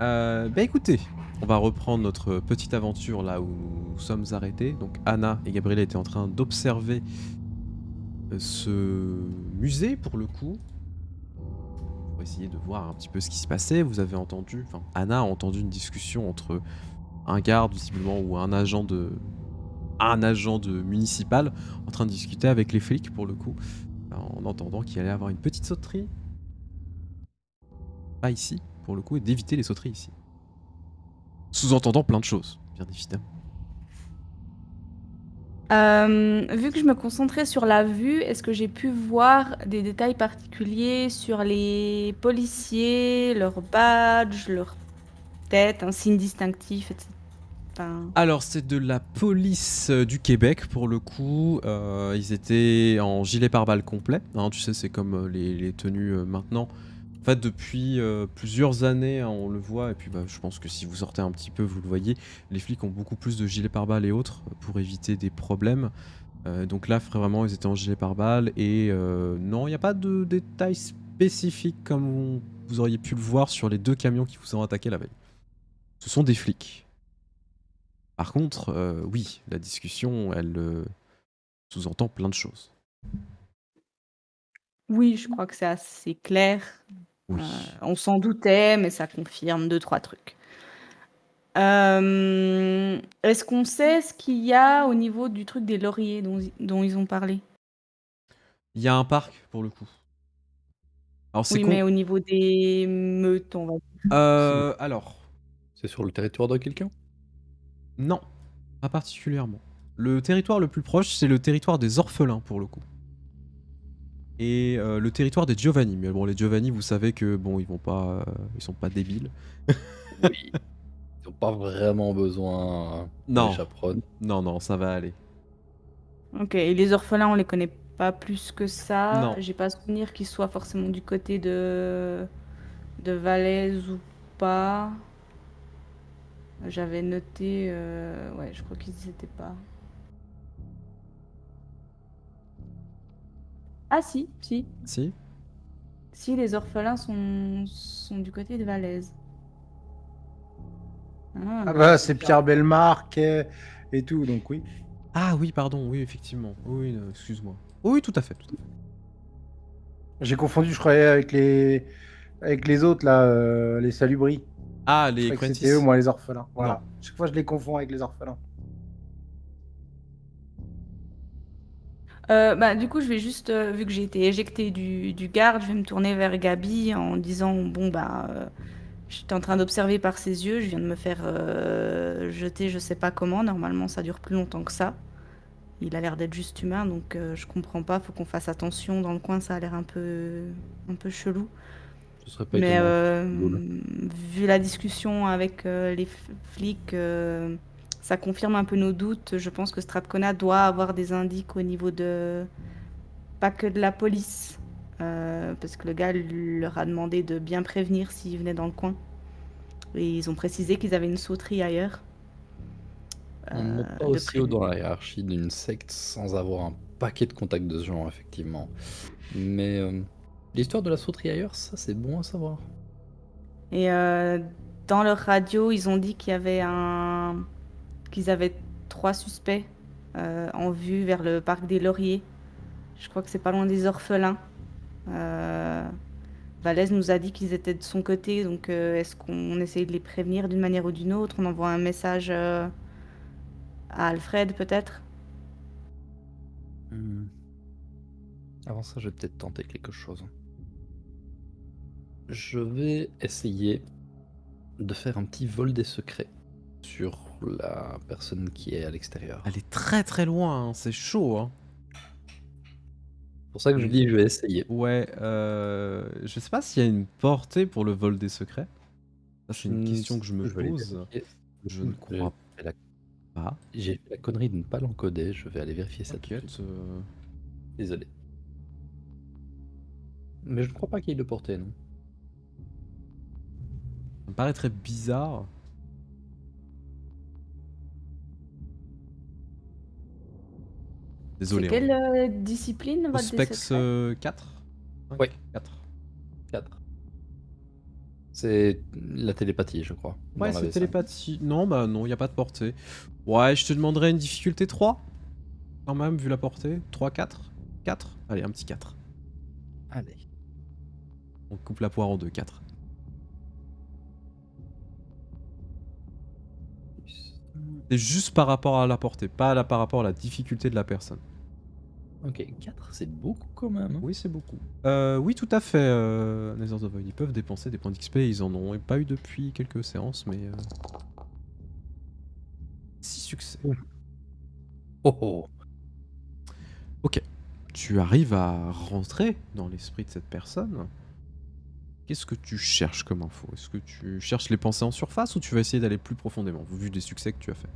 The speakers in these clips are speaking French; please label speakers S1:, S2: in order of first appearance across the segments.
S1: Bah écoutez, on va reprendre notre petite aventure là où nous sommes arrêtés. Donc Anna et Gabriella étaient en train d'observer ce musée pour le coup, pour essayer de voir un petit peu ce qui se passait. Vous avez entendu, enfin Anna a entendu une discussion entre un garde visiblement ou un agent de municipal en train de discuter avec les flics pour le coup, en entendant qu'il allait avoir une petite sauterie, pas ici pour le coup, et d'éviter les sauteries ici. Sous-entendant plein de choses, bien évidemment.
S2: Vu que je me concentrais sur la vue, est-ce que j'ai pu voir des détails particuliers sur les policiers, leurs badges, leur tête, un signe distinctif, etc. Enfin,
S1: Alors, c'est de la police du Québec pour le coup. Ils étaient en gilet pare-balles complet. Hein, tu sais, c'est comme les tenues maintenant. En fait, depuis plusieurs années, hein, on le voit. Et puis, bah, je pense que si vous sortez un petit peu, vous le voyez. Les flics ont beaucoup plus de gilets pare-balles et autres pour éviter des problèmes. Donc là, vraiment, ils étaient en gilet pare-balles. Et non, il n'y a pas de détails spécifiques comme vous auriez pu le voir sur les 2 camions qui vous ont attaqué la veille. Ce sont des flics. Par contre, oui, la discussion, elle sous-entend plein de choses.
S2: oui, je crois que c'est assez clair.
S1: Oui.
S2: On s'en doutait, mais ça confirme deux, trois trucs. Est-ce qu'on sait ce qu'il y a au niveau du truc des lauriers dont ils ont parlé?
S1: Il y a un parc pour le coup. Alors c'est
S2: Oui,
S1: con.
S2: mais au niveau des meutes, on va dire.
S3: C'est
S1: Alors,
S3: c'est sur le territoire de quelqu'un?
S1: non, pas particulièrement. Le territoire le plus proche, c'est le territoire des orphelins pour le coup. Et le territoire des Giovanni. Mais bon, les Giovanni, vous savez que bon, ils sont pas débiles.
S3: Oui. Ils ont pas vraiment besoin d'une
S1: Non,
S3: chaperonne.
S1: non, non, ça va aller.
S2: Ok, et les orphelins, on les connaît pas plus que ça.
S1: Non.
S2: J'ai pas souvenir qu'ils soient forcément du côté de Valaises ou pas. J'avais noté, ouais, je crois qu'ils y étaient pas. Ah si, si,
S1: Si.
S2: si, les orphelins sont du côté de Valaises.
S4: Ah
S2: Ah.
S4: bah, c'est Pierre Bellemare et tout, donc oui.
S1: Ah oui, pardon, oui, effectivement. Oui, excuse-moi. Oui, tout à fait, tout à fait.
S4: J'ai confondu, je croyais, avec les autres, là, les Salubris.
S1: Ah,
S4: Je
S1: les
S4: croyais que c'était eux,
S1: Crentis.
S4: moi, les orphelins.
S1: Non.
S4: Voilà. Chaque fois, je les confonds avec les orphelins.
S2: Bah, du coup, je vais juste, vu que j'ai été éjectée du garde, je vais me tourner vers Gabi en disant, bon, bah, j'étais en train d'observer par ses yeux, je viens de me faire jeter, je sais pas comment, normalement ça dure plus longtemps que ça. Il a l'air d'être juste humain, donc je comprends pas, faut qu'on fasse attention, dans le coin ça a l'air un peu chelou.
S3: Ce serait pas
S2: Mais
S3: étonnant qu'il soit boule.
S2: vu la discussion avec les flics, ça confirme un peu nos doutes. Je pense que Strathcona doit avoir des indices au niveau de... Pas que de la police, parce que le gars leur a demandé de bien prévenir s'ils venaient dans le coin. Et ils ont précisé qu'ils avaient une sauterie ailleurs,
S3: On ne monte pas
S2: de
S3: aussi haut
S2: prévu.
S3: dans la hiérarchie d'une secte sans avoir un paquet de contacts de ce genre, effectivement. Mais l'histoire de la sauterie ailleurs, ça c'est bon à savoir.
S2: Et dans leur radio, ils ont dit qu'ils avaient trois suspects en vue vers le parc des Lauriers. Je crois que c'est pas loin des orphelins. Euh, Valès nous a dit qu'ils étaient de son côté, donc est-ce qu'on essaye de les prévenir d'une manière ou d'une autre? On envoie un message à Alfred peut-être?
S3: Hmm. Avant ça, je vais peut-être tenter quelque chose. Je vais essayer de faire un petit vol des secrets sur la personne qui est à l'extérieur.
S1: Elle est très très loin, hein, c'est chaud, hein.
S3: C'est pour ça que je dis je vais essayer.
S1: Ouais, je sais pas s'il y a une portée pour le vol des secrets. Ça, c'est une question que je me
S3: Je vais aller
S1: pose.
S3: vérifier. Du
S1: Je
S3: coup,
S1: ne crois pas.
S3: j'ai fait la connerie de ne pas l'encoder. Je vais aller vérifier ça tout de
S1: T'inquiète.
S3: suite. Désolé. Mais je ne crois pas qu'il y ait de portée, non.
S1: Ça me paraît très bizarre.
S2: C'est
S1: Désolé, hein.
S2: quelle discipline, vol des
S1: Auspex
S2: secrets?
S1: 4 5
S3: Ouais,
S1: 4.
S3: 4. C'est la télépathie, je crois,
S1: Ouais,
S3: dans la
S1: c'est
S3: V5.
S1: télépathie. Non, bah non, y a pas de portée. Ouais, je te demanderais une difficulté 3, quand même, vu la portée. 3, 4. 4. Allez, un petit 4.
S3: Allez.
S1: On coupe la poire en deux, 4. C'est juste par rapport à la portée, pas là par rapport à la difficulté de la personne.
S3: Ok, 4, c'est beaucoup quand même, hein.
S1: Oui, c'est beaucoup. Oui, tout à fait, Nether of the Void. Ils peuvent dépenser des points d'XP, ils en ont pas eu depuis quelques séances, mais 6 succès.
S3: Oh oh.
S1: Ok, tu arrives à rentrer dans l'esprit de cette personne. Qu'est-ce que tu cherches comme info? Est-ce que tu cherches les pensées en surface ou tu vas essayer d'aller plus profondément, vu des succès que tu as fait?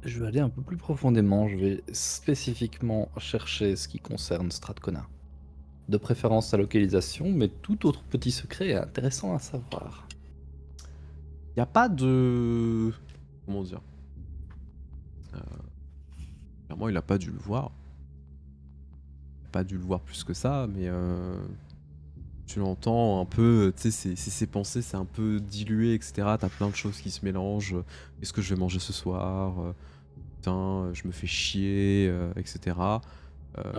S3: Je vais aller un peu plus profondément, je vais spécifiquement chercher ce qui concerne Strathcona. De préférence sa localisation, mais tout autre petit secret est intéressant à savoir.
S1: Y a pas de... Comment dire? Clairement, il a pas dû le voir. Il a pas dû le voir plus que ça, mais tu l'entends un peu, tu sais, ses pensées, c'est un peu dilué, etc. T'as plein de choses qui se mélangent. Qu'est-ce que je vais manger ce soir? Putain, je me fais chier, etc.
S3: Ah,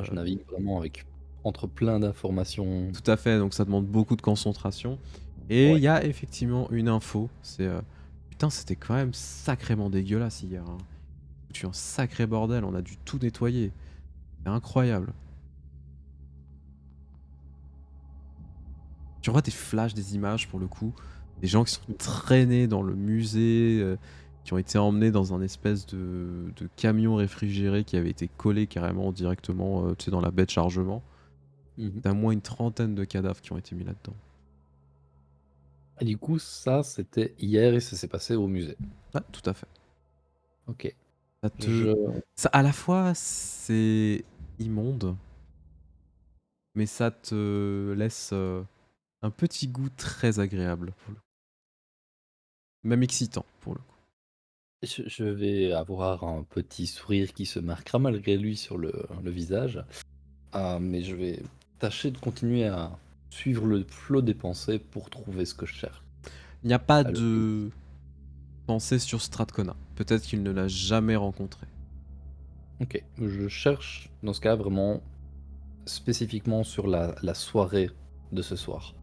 S3: je navigue vraiment avec entre plein d'informations.
S1: Tout à fait, donc ça demande beaucoup de concentration. Et il
S3: Ouais.
S1: y a effectivement une info, c'est putain, c'était quand même sacrément dégueulasse hier, hein. Tu un sacré bordel, on a dû tout nettoyer. C'est incroyable. Tu vois des flashs, des images pour le coup, des gens qui sont traînés dans le musée, qui ont été emmenés dans un espèce de camion réfrigéré qui avait été collé carrément directement, tu sais, dans la baie de chargement.
S3: Mhm.
S1: T'as au moins une trentaine de cadavres qui ont été mis là-dedans.
S3: Et du coup, ça, c'était hier et ça s'est passé au musée.
S1: Ouais, tout à fait.
S3: Ok.
S1: Ça te...
S3: Je...
S1: Ça, à la fois, c'est immonde, mais ça te laisse un petit goût très agréable, pour le coup. Même excitant, pour le coup.
S3: je vais avoir un petit sourire qui se marquera malgré lui sur le visage. Mais je vais tâcher de continuer à suivre le flot des pensées pour trouver ce que je cherche.
S1: Il n'y a pas
S3: Alors,
S1: de pensée sur Strathcona. Peut-être qu'il ne l'a jamais rencontré.
S3: ok, je cherche dans ce cas vraiment spécifiquement sur la soirée de ce soir.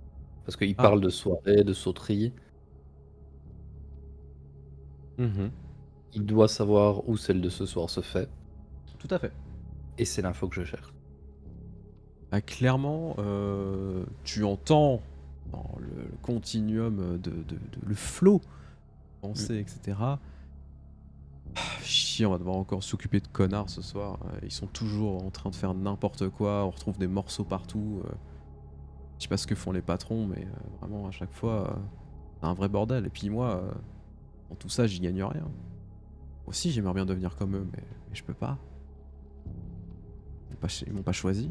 S3: Parce qu'il
S1: Ah,
S3: parle de soirée, de sauterie.
S1: mhm.
S3: Il doit savoir où celle de ce soir se fait.
S1: Tout à fait.
S3: Et c'est l'info que je cherche.
S1: Ah, clairement, tu entends dans le continuum le flot, pensée, etc. Ah, chier, on va devoir encore s'occuper de connards ce soir. Ils sont toujours en train de faire n'importe quoi, on retrouve des morceaux partout. Je sais pas ce que font les patrons, mais vraiment à chaque fois, c'est un vrai bordel. Et puis moi, dans tout ça, j'y gagne rien. Moi aussi, j'aimerais bien devenir comme eux, mais je peux pas. Ils m'ont pas choisi.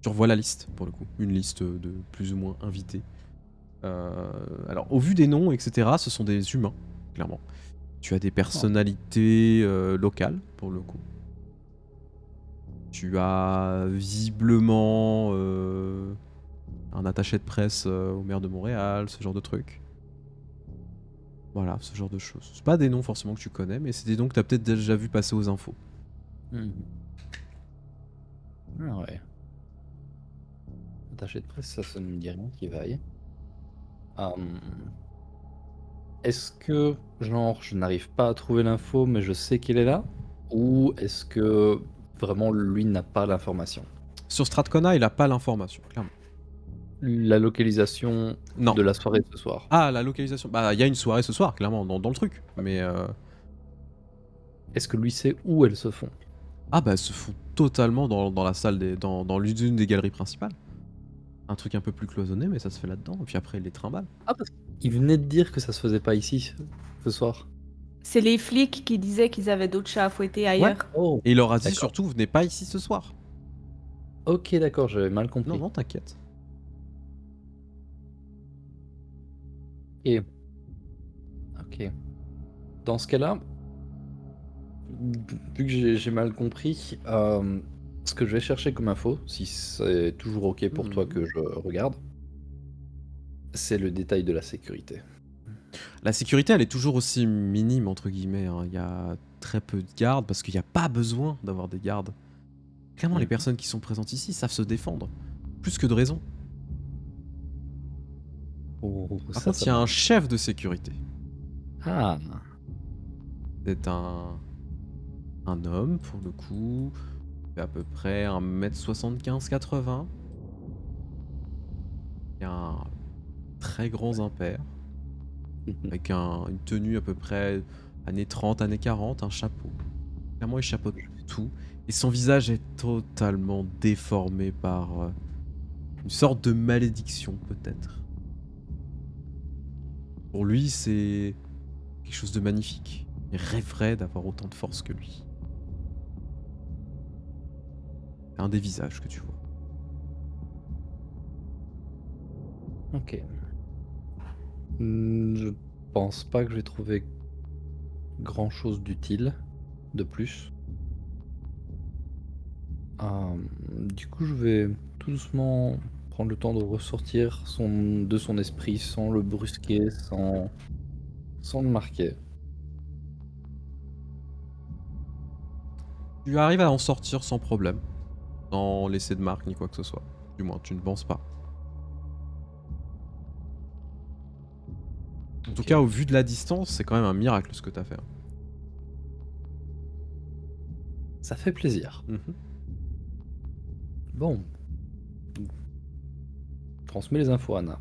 S1: Tu revois la liste, pour le coup. Une liste de plus ou moins invités. Alors, au vu des noms, etc., ce sont des humains, clairement. Tu as des personnalités locales, pour le coup. Tu as visiblement un attaché de presse au maire de Montréal, ce genre de truc. Voilà, ce genre de choses. C'est pas des noms forcément que tu connais, mais c'est des noms que tu as peut-être déjà vu passer aux infos.
S3: Mhm. Ah ouais. Attaché de presse, ça ne me dit rien qui vaille. Est-ce que, genre, je n'arrive pas à trouver l'info, mais je sais qu'il est là? Ou est-ce que vraiment lui n'a pas l'information?
S1: Sur Strathcona, il a pas l'information, clairement.
S3: La localisation
S1: Non.
S3: de la soirée de ce soir.
S1: Ah, la localisation. Bah, il y a une soirée ce soir, clairement, dans le truc. Mais
S3: Est-ce que lui sait où elles se font?
S1: ah, bah, elles se font totalement dans la salle dans l'une des galeries principales. Un truc un peu plus cloisonné, mais ça se fait là-dedans. Et puis après, il les trimballe.
S3: Ah, parce qu'il venait de dire que ça se faisait pas ici, ce soir.
S2: C'est les flics qui disaient qu'ils avaient d'autres chats à fouetter ailleurs.
S3: Oh,
S1: Et il leur a dit
S3: d'accord.
S1: surtout, venez pas ici ce soir.
S3: Ok, d'accord, j'avais mal compris.
S1: Non, non, t'inquiète.
S3: Et... Ok. Dans ce cas-là, vu que j'ai mal compris, Ce que je vais chercher comme info, si c'est toujours ok pour toi
S1: Mhm.
S3: que je regarde, c'est le détail de la sécurité.
S1: La sécurité, elle est toujours aussi minime, entre guillemets, hein. Il y a très peu de gardes parce qu'il n'y a pas besoin d'avoir des gardes. Clairement, les
S3: Mhm.
S1: personnes qui sont présentes ici savent se défendre. Plus que de raison.
S3: Oh,
S1: Par
S3: ça,
S1: contre,
S3: ça
S1: il y a un
S3: m'arrange.
S1: chef de sécurité.
S3: Ah,
S1: C'est un homme, pour le coup. Il fait à peu près 1m75-80. Il a un très grand impair. Avec une tenue à peu près années 30, années 40, un chapeau. Clairement, il chapeaute tout. Et son visage est totalement déformé par une sorte de malédiction, peut-être. Pour lui, c'est quelque chose de magnifique. Il rêverait d'avoir autant de force que lui. C'est un des visages que tu vois.
S3: ok. Je pense pas que je vais trouver grand chose d'utile de plus. Du coup, je vais tout doucement prendre le temps de ressortir de son esprit sans le brusquer, sans le marquer.
S1: Tu arrives à en sortir sans problème. Sans laisser de marque ni quoi que ce soit. Du moins, tu ne penses pas. En tout
S3: Ok.
S1: cas, au vu de la distance, c'est quand même un miracle ce que t'as fait, hein.
S3: Ça fait plaisir.
S1: Mhm.
S3: Bon, transmets les infos à Anna.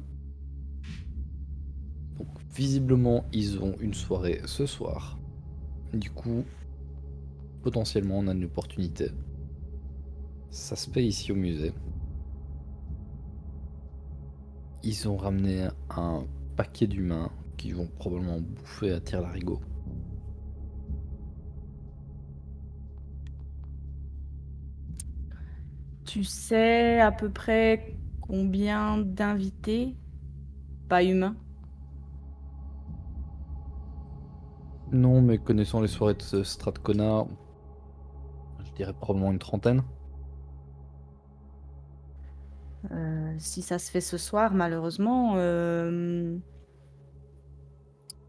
S3: Donc, visiblement, ils ont une soirée ce soir. Du coup, potentiellement, on a une opportunité. Ça se fait ici au musée. Ils ont ramené un paquet d'humains qui vont probablement bouffer à tire-larigot.
S2: Tu sais à peu près combien d'invités, pas humains?
S3: Non, mais connaissant les soirées de ce Stratcona, je dirais probablement une trentaine.
S2: Si ça se fait ce soir, malheureusement,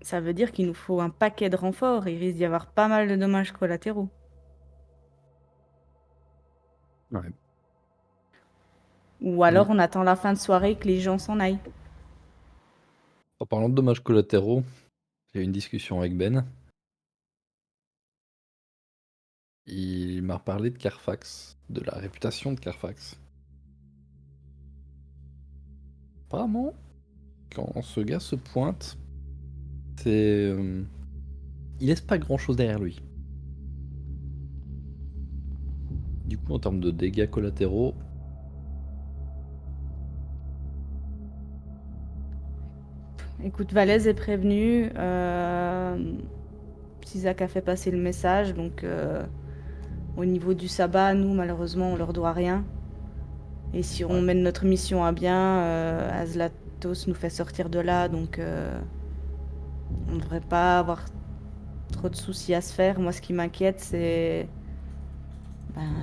S2: ça veut dire qu'il nous faut un paquet de renforts. Il risque d'y avoir pas mal de dommages collatéraux.
S3: Ouais.
S2: Ou alors on attend la fin de soirée que les gens s'en aillent.
S3: En parlant de dommages collatéraux, j'ai eu une discussion avec Ben. Il m'a parlé de Carfax, de la réputation de Carfax. Apparemment, quand ce gars se pointe, c'est... il laisse pas grand-chose derrière lui. Du coup, en termes de dégâts collatéraux,
S2: Écoute, Valèse est prévenu. Sisak a fait passer le message, donc au niveau du sabbat, nous, malheureusement, on leur doit rien. Et si on
S3: Ouais.
S2: mène notre mission à bien, Azlatos nous fait sortir de là, donc on ne devrait pas avoir trop de soucis à se faire. Moi, ce qui m'inquiète, c'est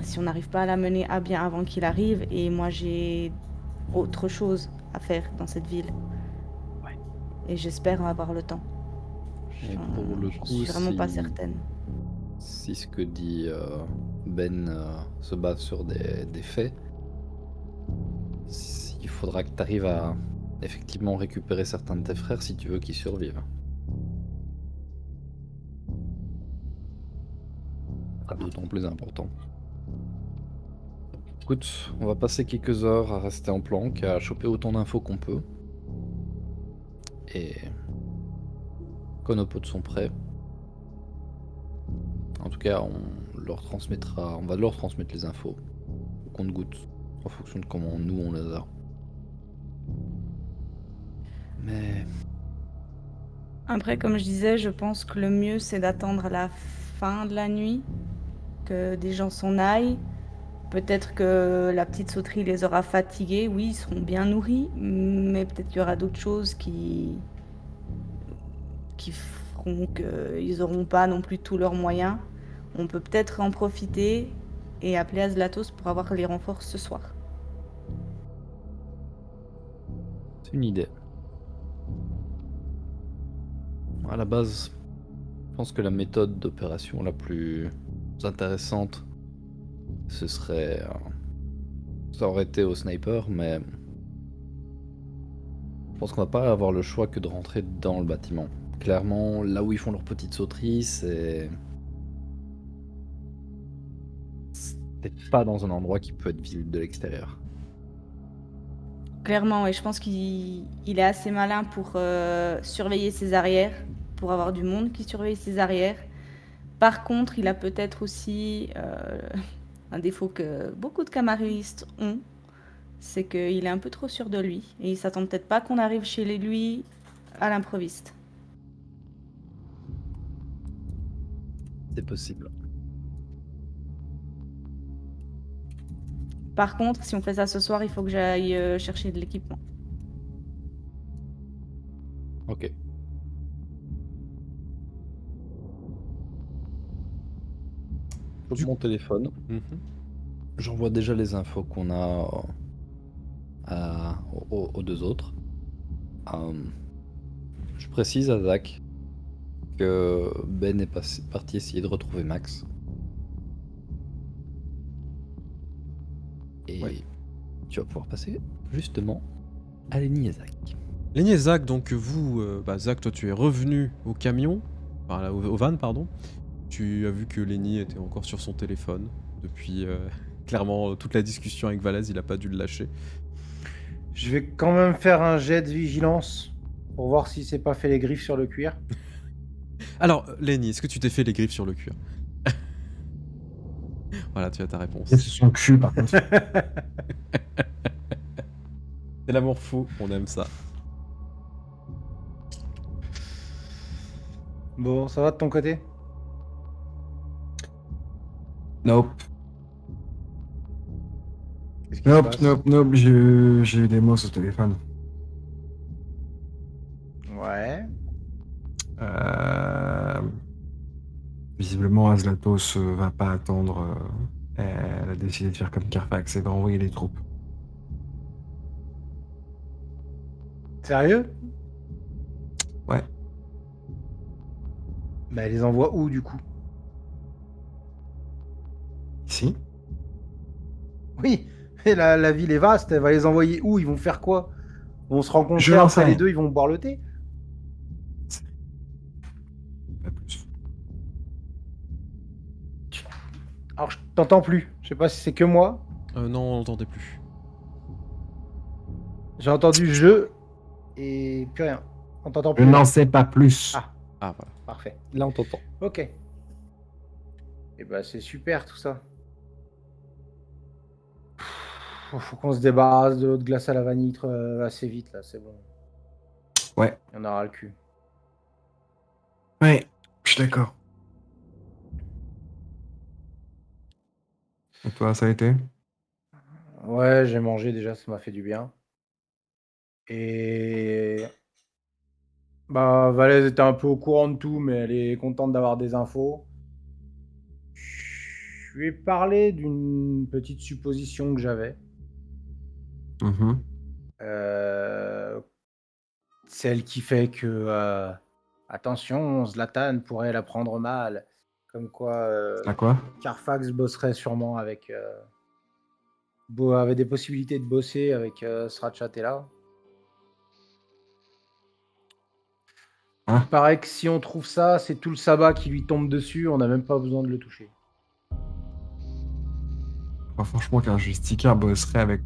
S2: si on n'arrive pas à la mener à bien avant qu'il arrive, et moi, j'ai autre chose à faire dans cette ville.
S3: Ouais.
S2: Et j'espère avoir le temps.
S3: Et pour le
S2: J'en
S3: coup,
S2: suis vraiment pas
S3: si,
S2: certaine.
S3: si ce que dit Ben se base sur des faits, il faudra que tu arrives à effectivement récupérer certains de tes frères si tu veux qu'ils survivent. Ah, d'autant plus important. Écoute, on va passer quelques heures à rester en planque, à choper autant d'infos qu'on peut. Et quand nos potes sont prêts, en tout cas, on va leur transmettre les infos au compte-gouttes, en fonction de comment nous on les a. Mais
S2: Après, comme je disais, je pense que le mieux, c'est d'attendre la fin de la nuit, que des gens s'en aillent. Peut-être que la petite sauterie les aura fatigués. Oui, ils seront bien nourris, mais peut-être qu'il y aura d'autres choses qui feront qu'ils n'auront pas non plus tous leurs moyens. On peut peut-être en profiter et appeler Azlatos pour avoir les renforts ce soir.
S3: C'est une idée. À la base, je pense que la méthode d'opération la plus intéressante, ce serait... ça aurait été au sniper, mais... je pense qu'on va pas avoir le choix que de rentrer dans le bâtiment. Clairement, là où ils font leur petite sauterie, c'est pas dans un endroit qui peut être visible de l'extérieur.
S2: Clairement, et je pense qu'il est assez malin pour surveiller ses arrières, pour avoir du monde qui surveille ses arrières. Par contre, il a peut-être aussi un défaut que beaucoup de camarillistes ont, c'est qu'il est un peu trop sûr de lui, et il s'attend peut-être pas qu'on arrive chez lui à l'improviste.
S3: C'est possible.
S2: Par contre, si on fait ça ce soir, il faut que j'aille chercher de l'équipement.
S3: Ok. Je
S1: Du-
S3: mon téléphone.
S1: Mhm.
S3: J'envoie déjà les infos qu'on a aux deux autres. Je précise à Zach que Ben est parti essayer de retrouver Max. Et
S1: Ouais.
S3: tu vas pouvoir passer justement à Lenny et Zach.
S1: Lenny et Zach, donc vous, Zach, toi tu es revenu au camion, enfin au van, pardon. Tu as vu que Lenny était encore sur son téléphone depuis clairement toute la discussion avec Valès, il a pas dû le lâcher.
S4: Je vais quand même faire un jet de vigilance pour voir si c'est pas fait les griffes sur le cuir.
S1: Alors, Lenny, est-ce que tu t'es fait les griffes sur le cuir? Voilà, tu as ta réponse.
S5: Et c'est son cul, par contre.
S1: C'est l'amour fou, on aime ça.
S4: Bon, ça va de ton côté?
S5: Nope.
S4: Qu'est-ce qui se passe?
S5: Nope. J'ai eu des mots au téléphone.
S4: Ouais.
S5: Visiblement, Azlatos va pas attendre. Elle a décidé de faire comme Carfax et de renvoyer les troupes.
S4: Sérieux?
S5: Ouais.
S4: Bah, elle les envoie où, du coup?
S5: Ici.
S4: Oui, et la ville est vaste, elle va les envoyer où? Ils vont faire quoi? Ils vont se
S5: Je
S4: rencontrer
S5: n'en
S4: entre
S5: sais
S4: les
S5: rien.
S4: deux, ils vont boire le thé?
S5: Pas plus.
S4: Alors, je t'entends plus. Je sais pas si c'est que moi.
S1: Non, on n'entendait plus.
S4: J'ai entendu je et plus rien. On t'entend
S5: Je
S4: plus.
S5: n'en sais pas plus.
S4: Ah.
S1: Ah, voilà.
S4: Parfait.
S3: Là, on t'entend.
S4: Ok. Et bah, c'est super tout ça. Faut qu'on se débarrasse de l'eau de glace à la vanille assez vite là, c'est bon.
S5: Ouais.
S4: Il y en aura le cul.
S5: Ouais, je suis d'accord. Et toi, ça a été?
S4: Ouais, j'ai mangé déjà, ça m'a fait du bien. Et bah, Valès était un peu au courant de tout, mais elle est contente d'avoir des infos. Je lui ai parlé d'une petite supposition que j'avais.
S5: Mhm.
S4: Celle qui fait que, attention, Zlatan pourrait la prendre mal. Comme quoi,
S5: À quoi?
S4: Carfax bosserait sûrement avec... avait des possibilités de bosser avec Stracciatella.
S5: Hein?
S4: Il paraît que si on trouve ça, c'est tout le sabbat qui lui tombe dessus, on n'a même pas besoin de le toucher.
S5: Enfin, franchement, qu'un justicaire bosserait avec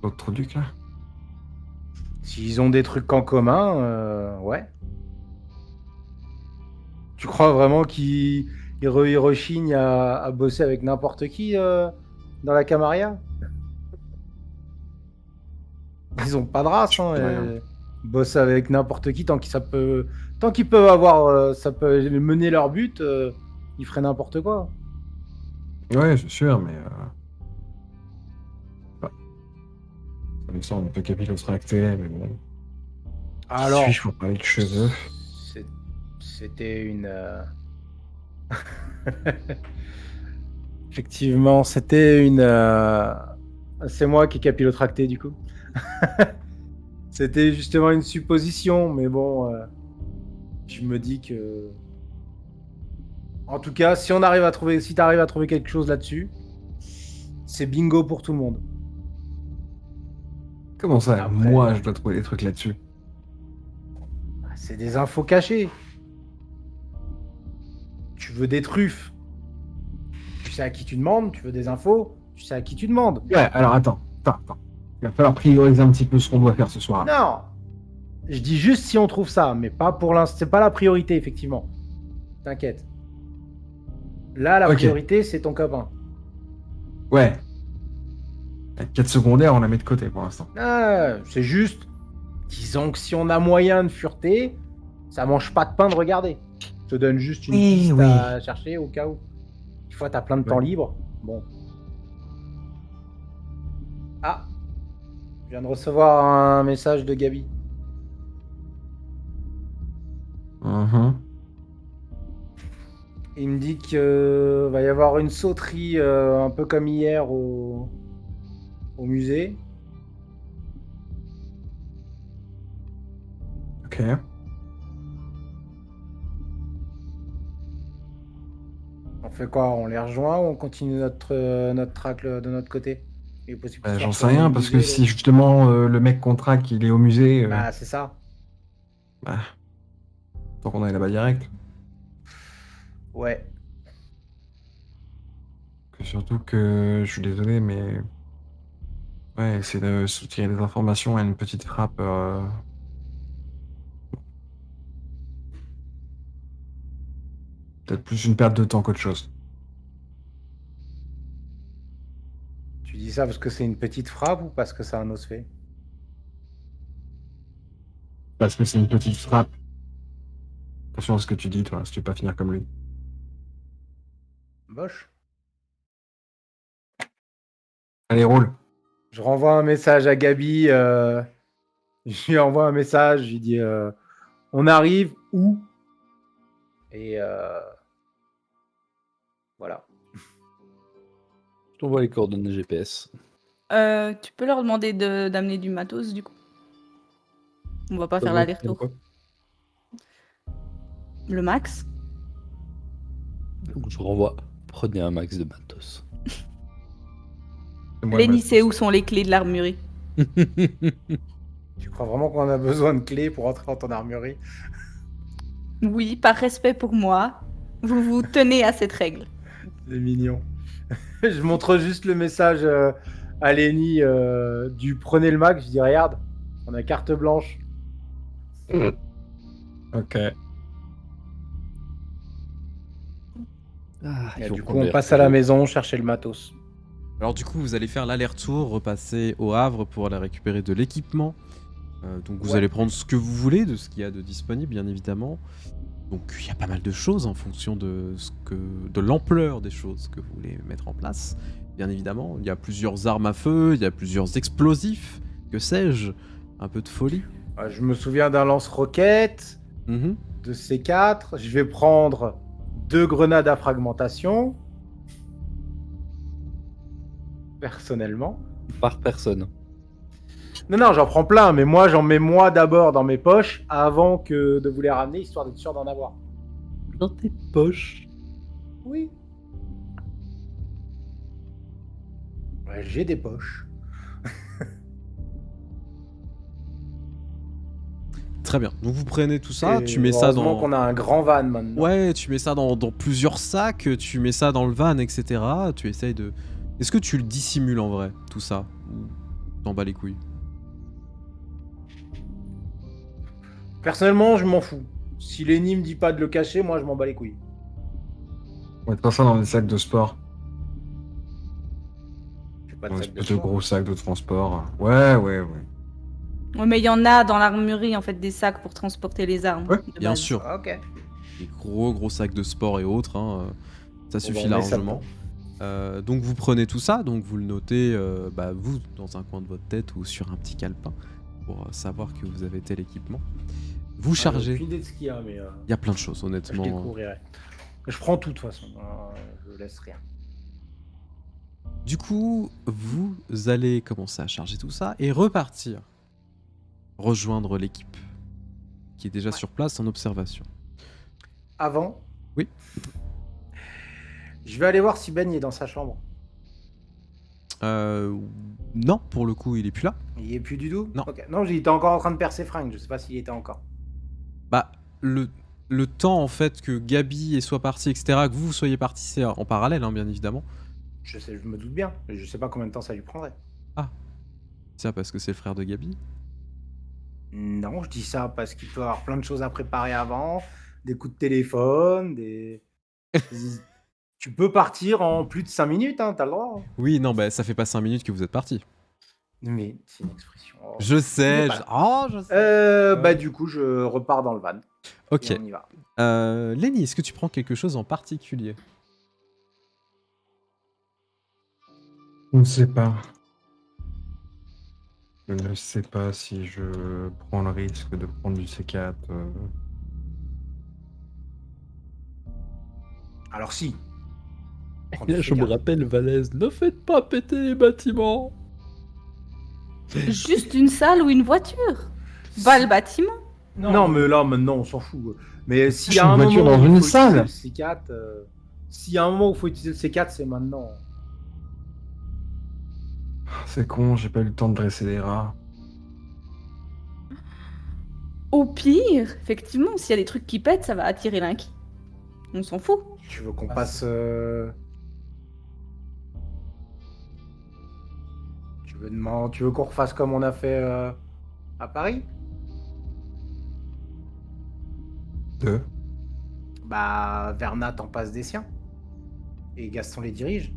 S5: l'autre truc là.
S4: S'ils ont des trucs en commun, ouais. Tu crois vraiment qu'ils rechignent à bosser avec n'importe qui dans la Camarilla? Ils ont pas de race, hein.
S5: Ouais.
S4: Ils bossent avec n'importe qui tant qu'ils peuvent avoir, ça peut mener leur but, ils feraient n'importe quoi.
S5: Ouais, c'est sûr, mais. Comme ça, on peut capillotracter, mais bon.
S4: Alors,
S5: Suis-je pour parler de cheveux?
S4: c'était une Effectivement, c'était une. C'est moi qui ai capillotracté du coup. C'était justement une supposition, mais bon, je me dis que. En tout cas, si t'arrives à trouver quelque chose là-dessus, c'est bingo pour tout le monde.
S5: Comment ça,
S4: Après-
S5: moi, je dois trouver des trucs là-dessus?
S4: C'est des infos cachées. Tu veux des truffes. Tu sais à qui tu demandes, tu veux des infos, tu sais à qui tu demandes.
S5: Ouais, alors attends. Il va falloir prioriser un petit peu ce qu'on doit faire ce soir.
S4: Non. Je dis juste si on trouve ça, mais pas pour l'instant. C'est pas la priorité, effectivement. T'inquiète. Là, la
S5: Ok.
S4: priorité, c'est ton copain.
S5: Ouais. La quête secondaire, on la met de côté pour l'instant.
S4: Ah, c'est juste. Disons que si on a moyen de fureter, ça mange pas de pain de regarder. Je te donne juste une
S5: Oui,
S4: piste
S5: oui.
S4: à chercher au cas où. Une fois t'as plein de temps
S5: Ouais.
S4: libre. Bon. Ah. Je viens de recevoir un message de Gabi.
S5: Mhm.
S4: Il me dit qu'il va y avoir une sauterie un peu comme hier au musée.
S5: Ok.
S4: On fait quoi? On les rejoint ou on continue notre track de notre côté? Il est possible qu'ils soient
S5: J'en sais
S4: retournés
S5: rien,
S4: au
S5: parce que
S4: musée,
S5: si justement le mec qu'on traque, il est au musée,
S4: Bah, c'est ça.
S5: tant qu'on aille là-bas direct.
S4: Ouais.
S5: Surtout que, je suis désolé, mais... Ouais, essayer de soutirer des informations à une petite frappe... Peut-être plus une perte de temps qu'autre chose.
S4: Tu dis ça parce que c'est une petite frappe ou parce que c'est un os fait?
S5: Parce que c'est une petite frappe. Attention à ce que tu dis, toi, si tu veux pas finir comme lui.
S4: Boche.
S5: Allez, roule.
S4: Je renvoie un message à Gabi. Je lui envoie un message. Je lui dis on arrive où? Et voilà.
S3: Je t'envoie les coordonnées GPS.
S2: Tu peux leur demander d'amener du matos du coup. On va pas faire
S3: Ouais,
S2: l'aller-retour.
S3: quoi.
S2: Le max.
S3: Donc je renvoie. Prenez un max de matos.
S5: C'est moi,
S2: Lenny
S5: le
S2: sait où sont les clés de l'armurerie.
S4: Tu crois vraiment qu'on a besoin de clés pour entrer dans ton armurerie?
S2: Oui, par respect pour moi, vous vous tenez à cette règle.
S4: C'est mignon. Je montre juste le message à Lenny du prenez le Mac. Je dis regarde, on a carte blanche.
S5: Ok.
S3: Ah,
S4: Et
S3: il faut
S4: du coup,
S3: prendre
S4: on
S3: les
S4: passe à la
S3: RTO.
S4: maison chercher le matos.
S1: Alors du coup, vous allez faire l'aller-retour, repasser au Havre pour aller récupérer de l'équipement. Donc vous
S4: Ouais.
S1: allez prendre ce que vous voulez, de ce qu'il y a de disponible, bien évidemment. Donc il y a pas mal de choses en fonction de l'ampleur des choses que vous voulez mettre en place. Bien évidemment, il y a plusieurs armes à feu, il y a plusieurs explosifs, que sais-je, un peu de folie.
S4: Je me souviens d'un lance-roquette,
S1: Mhm.
S4: de C4. Je vais prendre 2 grenades à fragmentation. Personnellement.
S3: Par personne.
S4: Non, j'en prends plein, mais moi, j'en mets moi d'abord dans mes poches avant que de vous les ramener, histoire d'être sûr d'en avoir.
S3: Dans tes poches.
S4: Oui. Ouais, j'ai des poches.
S1: Très bien. Donc vous prenez tout ça,
S4: Et
S1: tu mets ça
S4: heureusement
S1: dans...
S4: qu'on a un grand van maintenant.
S1: Ouais, tu mets ça dans plusieurs sacs, tu mets ça dans le van, etc. Tu essayes de... Est-ce que tu le dissimules en vrai, tout ça? Ou t'en bats les couilles?
S4: Personnellement, je m'en fous. Si Lenny me dit pas de le cacher, moi, je m'en bats les couilles.
S5: On va te faire ça dans des sacs de sport.
S4: J'ai pas
S5: Dans
S4: de
S5: des
S4: sac de
S5: espèces de
S4: sport.
S5: gros sacs de transport. Ouais.
S2: Ouais, mais il y en a dans l'armurerie en fait des sacs pour transporter les armes.
S5: Ouais,
S2: de
S1: Bien
S2: base.
S1: sûr.
S4: Ok.
S1: Des gros sacs de sport et autres, hein, ça suffit
S4: on met ça
S1: largement. Donc vous prenez tout ça, donc vous le notez, vous, dans un coin de votre tête ou sur un petit calepin, pour savoir que vous avez tel équipement. Vous
S4: J'ai
S1: chargez,
S4: aucune idée de ce qu'il y a, mais
S1: il y a plein de choses
S4: je
S1: honnêtement.
S4: découvrirai. Je prends tout de toute façon. Je laisse rien.
S1: Du coup, vous allez commencer à charger tout ça et repartir. Rejoindre l'équipe qui est déjà sur place en observation.
S4: Avant.
S1: Oui.
S4: Je vais aller voir si Ben il est dans sa chambre.
S1: Non, pour le coup, il est plus là.
S4: Il y est plus du tout.
S1: Non.
S4: Ok. Non, il était encore en train de perdre ses fringues. Je sais pas s'il y était encore.
S1: Bah, le temps en fait que Gabi soit partie, etc., que vous soyez partis, c'est en parallèle, hein, bien évidemment.
S4: Je sais, je me doute bien. Mais je sais pas combien de temps ça lui prendrait.
S1: Tiens, parce que c'est le frère de Gabi.
S4: Non, je dis ça parce qu'il peut avoir plein de choses à préparer avant, des coups de téléphone, Tu peux partir en plus de 5 minutes, hein, t'as le droit. Hein.
S1: Oui, non, bah ça fait pas 5 minutes que vous êtes partis.
S4: Mais c'est une expression. Oh.
S1: Je sais,
S4: Il est
S1: je...
S4: pas
S1: Oh, je sais.
S4: Bah du coup, je repars dans le van.
S1: Ok.
S4: Et on y va.
S1: Lenny, est-ce que tu prends quelque chose en particulier?
S5: Je ne sais pas. Je ne sais pas si je prends le risque de prendre du C4.
S4: Alors si.
S3: Et là, je me rappelle, Valaise, ne faites pas péter les bâtiments.
S2: Juste une salle ou une voiture. Pas le bâtiment.
S4: Non, mais là, maintenant, on s'en fout. Mais s'il y
S5: Je
S4: a un
S5: suis une voiture
S4: moment
S5: dans
S4: où
S5: une
S4: il faut
S5: salle.
S4: utiliser le C4, s'il y a un moment où il faut utiliser le C4, c'est maintenant.
S5: C'est con, j'ai pas eu le temps de dresser des rats.
S2: Au pire, effectivement, s'il y a des trucs qui pètent, ça va attirer l'inquiet. On s'en fout.
S4: Tu veux qu'on passe. Tu veux qu'on refasse comme on a fait à Paris?
S5: Deux.
S4: Bah, Vernat en passe des siens. Et Gaston les dirige.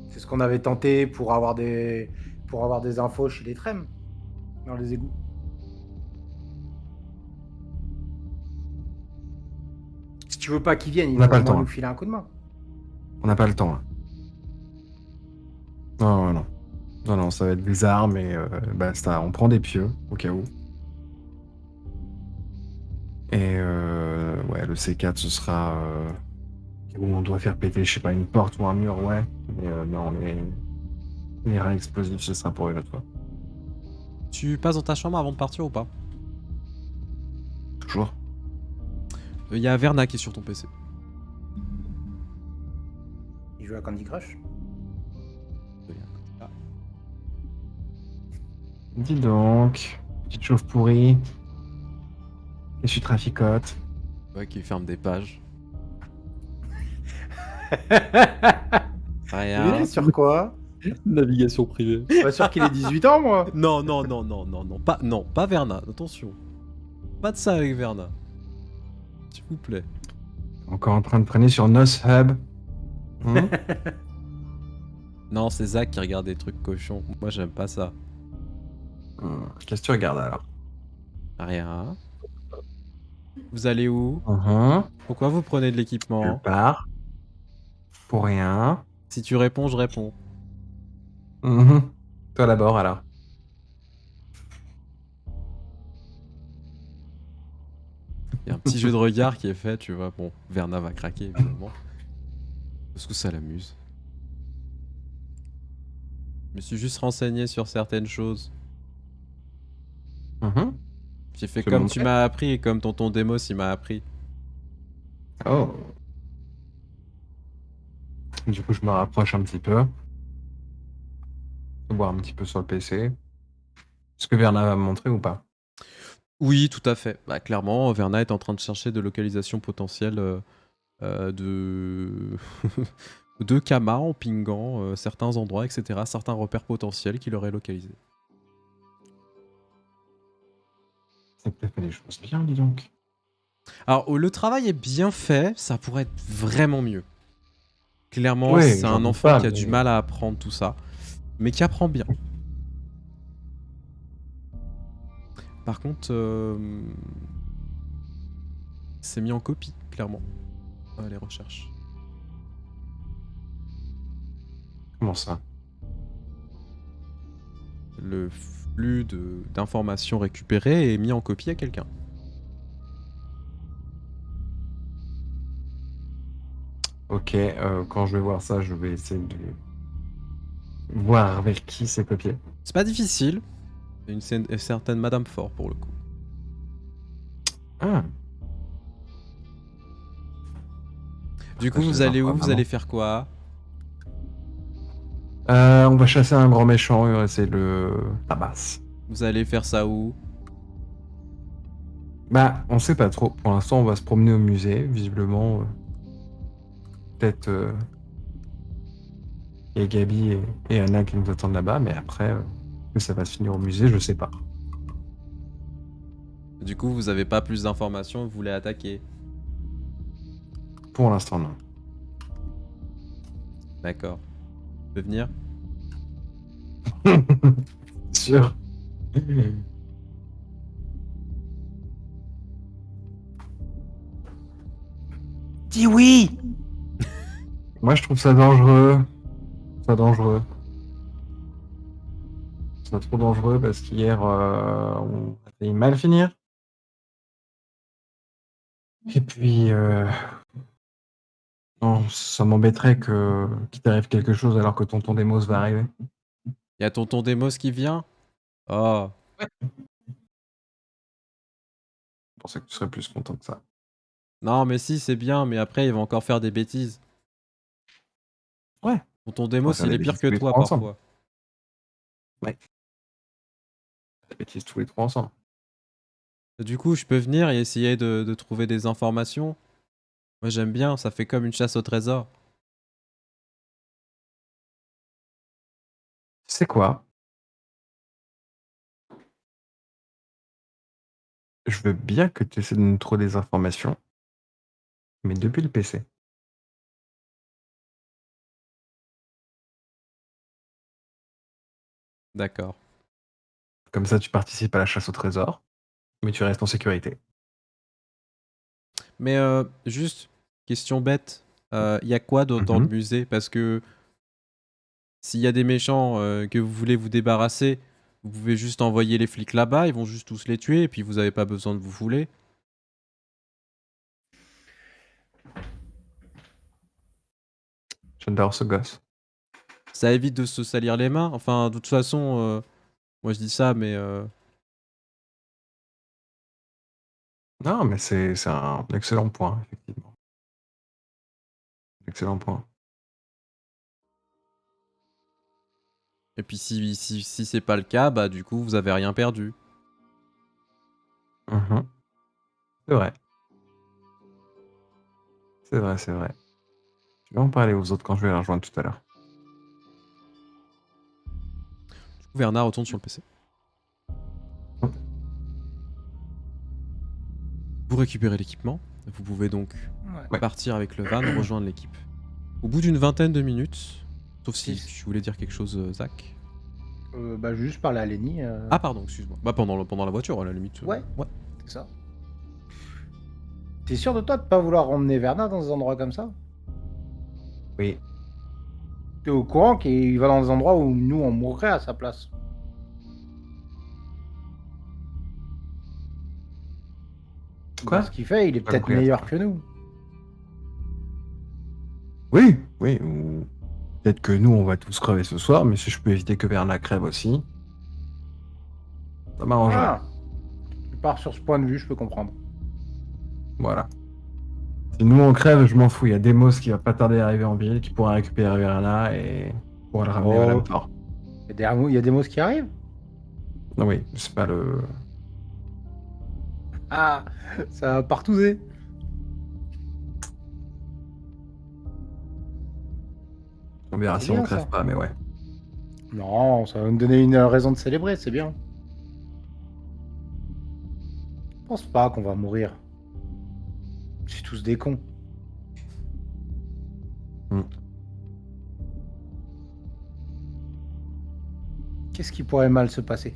S4: C'est ce qu'on avait tenté pour avoir des infos chez les Trèmes, dans les égouts. Si tu veux pas qu'ils viennent, ils
S5: On n'a pas
S4: vont
S5: le temps,
S4: nous
S5: hein.
S4: filer un coup de main.
S5: On n'a pas le temps. Là. Non, non, non. Non, non, ça va être des armes et basta. On prend des pieux, au cas où. Et ouais, le C4, ce sera... où on doit faire péter, je sais pas, une porte ou un mur, ouais. Mais non, les reins explosifs, ce sera pour une autre fois.
S1: Tu passes dans ta chambre avant de partir ou pas?
S5: Toujours.
S1: Il y a Verna qui est sur ton PC.
S4: Il joue à Candy Crush.
S5: Dis donc, petite chauve pourrie. Et tu traficotes.
S1: Ouais, qui ferme des pages.
S4: Il
S1: Rien.
S4: est sur quoi?
S3: Navigation privée.
S4: Pas sûr qu'il ait 18 ans, moi.
S1: Non, non, non, non, non, non, pas Verna, attention. Pas de ça avec Verna. S'il vous plaît.
S5: Encore en train de traîner sur Nos Hub. Hmm.
S1: Non, c'est Zach qui regarde des trucs cochons. Moi, j'aime pas ça.
S5: Qu'est-ce que tu regardes alors?
S1: Rien. Vous allez où?
S5: Mhm.
S1: Pourquoi vous prenez de
S5: Je
S1: l'équipement?
S5: pars. Pour rien.
S1: Si tu réponds, je réponds.
S5: Mhm. Toi d'abord alors.
S1: Il y a un petit jeu de regard qui est fait, tu vois. Bon, Verna va craquer, évidemment. Parce que ça l'amuse. Je me suis juste renseigné sur certaines choses.
S5: Mhm.
S1: J'ai fait
S5: Tu
S1: comme
S5: m'as
S1: tu
S5: montré?
S1: m'as appris et comme tonton Demos il m'a appris.
S5: Oh. Du coup, je me rapproche un petit peu. Voir un petit peu sur le PC. Est-ce que Verna va me montrer ou pas?
S1: Oui, tout à fait. Bah, clairement, Verna est en train de chercher de localisation potentielle de... de Kama en pingant certains endroits, etc. Certains repères potentiels qu'il aurait localisés.
S5: C'est peut-être fait des choses bien, dis donc.
S1: Alors, le travail est bien fait, ça pourrait être vraiment mieux. Clairement,
S5: Ouais,
S1: c'est
S5: j'en
S1: un
S5: doute
S1: enfant
S5: pas,
S1: qui a
S5: mais-
S1: du mal à apprendre tout ça, mais qui apprend bien. Par contre, c'est mis en copie, clairement, les recherches.
S5: Comment ça?
S1: Le flux d'informations récupérées est mis en copie à quelqu'un.
S5: Ok, quand je vais voir ça, je vais essayer de voir avec qui c'est copié.
S1: C'est pas difficile. C'est une certaine Madame Fort pour le coup.
S5: Ah,
S1: Du coup,
S5: je
S1: vous
S5: vais
S1: allez
S5: voir
S1: où? Vous
S5: maman.
S1: allez faire quoi?
S5: On va chasser un grand méchant et on va essayer de le tabasse.
S1: Vous allez faire ça où?
S5: Bah, on sait pas trop. Pour l'instant, on va se promener au musée, visiblement. Peut-être il y a Gabi et Anna qui nous attendent là-bas, mais après, que ça va se finir au musée, je sais pas.
S1: Du coup, vous avez pas plus d'informations, vous voulez attaquer.
S5: Pour l'instant, non.
S1: D'accord. Tu peux venir?
S5: Sûr.
S4: Dis oui.
S5: Moi, je trouve ça dangereux. Ça dangereux. C'est trop dangereux parce qu'hier, on a failli mal finir. Et puis, non, ça m'embêterait qu'il t'arrive quelque chose alors que tonton Demos va arriver.
S1: Y a tonton Demos qui vient? Oh.
S5: Je pensais que tu serais plus content que ça.
S1: Non, mais si, c'est bien, mais après, il va encore faire des bêtises.
S5: Ouais.
S1: Tonton
S5: On
S1: Demos,
S5: va faire
S1: il
S5: des
S1: est pire
S5: bêtises
S1: que
S5: tous les
S1: toi
S5: trois ensemble.
S1: parfois.
S5: Des bêtises tous les trois ensemble.
S1: Du coup, je peux venir et essayer de trouver des informations. Moi, j'aime bien, ça fait comme une chasse au trésor.
S5: C'est quoi? Je veux bien que tu essaies de nous trouver des informations, mais depuis le PC.
S1: D'accord.
S5: Comme ça, tu participes à la chasse au trésor, mais tu restes en sécurité.
S1: Mais juste, question bête, y a quoi dans le musée? Parce que s'il y a des méchants que vous voulez vous débarrasser, vous pouvez juste envoyer les flics là-bas, ils vont juste tous les tuer et puis vous avez pas besoin de vous fouler.
S5: J'adore ce gosse.
S1: Ça évite de se salir les mains. Enfin, de toute façon, moi je dis ça, mais
S5: Non, mais c'est un excellent point, effectivement. Excellent point.
S1: et puis si c'est pas le cas, bah du coup vous avez rien perdu.
S5: Mhm. C'est vrai. C'est vrai, c'est vrai. Je vais en parler aux autres quand je vais les rejoindre tout à l'heure.
S1: Du coup, Verna retourne sur le PC. Vous récupérez l'équipement. Vous pouvez donc
S4: Ouais.
S1: partir avec le van, rejoindre l'équipe. Au bout d'une vingtaine de minutes, sauf si
S4: Six.
S1: tu voulais dire quelque chose, Zach.
S4: Bah, juste parler à Lenny.
S1: Ah pardon, excuse-moi. Bah pendant la voiture, à la limite.
S4: Ouais. C'est ça. T'es sûr de toi de pas vouloir emmener Verna dans des endroits comme ça?
S5: Oui.
S4: T'es au courant qu'il va dans des endroits où nous on mourrait à sa place?
S5: Quoi?
S4: Bah, ce qu'il fait, il est
S5: Pas
S4: peut-être
S5: compris,
S4: meilleur
S5: attends.
S4: que nous.
S5: Oui, oui. Ou peut-être que nous, on va tous crever ce soir, mais si je peux éviter que Verna crève aussi, ça m'arrangerait.
S4: Ah, tu pars sur ce point de vue, je peux comprendre.
S5: Voilà. Si nous on crève, je m'en fous. Il y a Demos qui va pas tarder à arriver en ville, qui pourra récupérer Verna et pourra le ramener au Lamport.
S4: Il y a des mots qui arrivent?
S5: Non, oui, c'est pas le.
S4: Ah, ça va partouzer.
S5: On verra
S4: C'est
S5: si on
S4: bien,
S5: crève
S4: ça.
S5: pas, mais ouais.
S4: Non, ça va nous donner une raison de célébrer, c'est bien. Je pense pas qu'on va mourir. C'est tous des cons. Qu'est-ce qui pourrait mal se passer?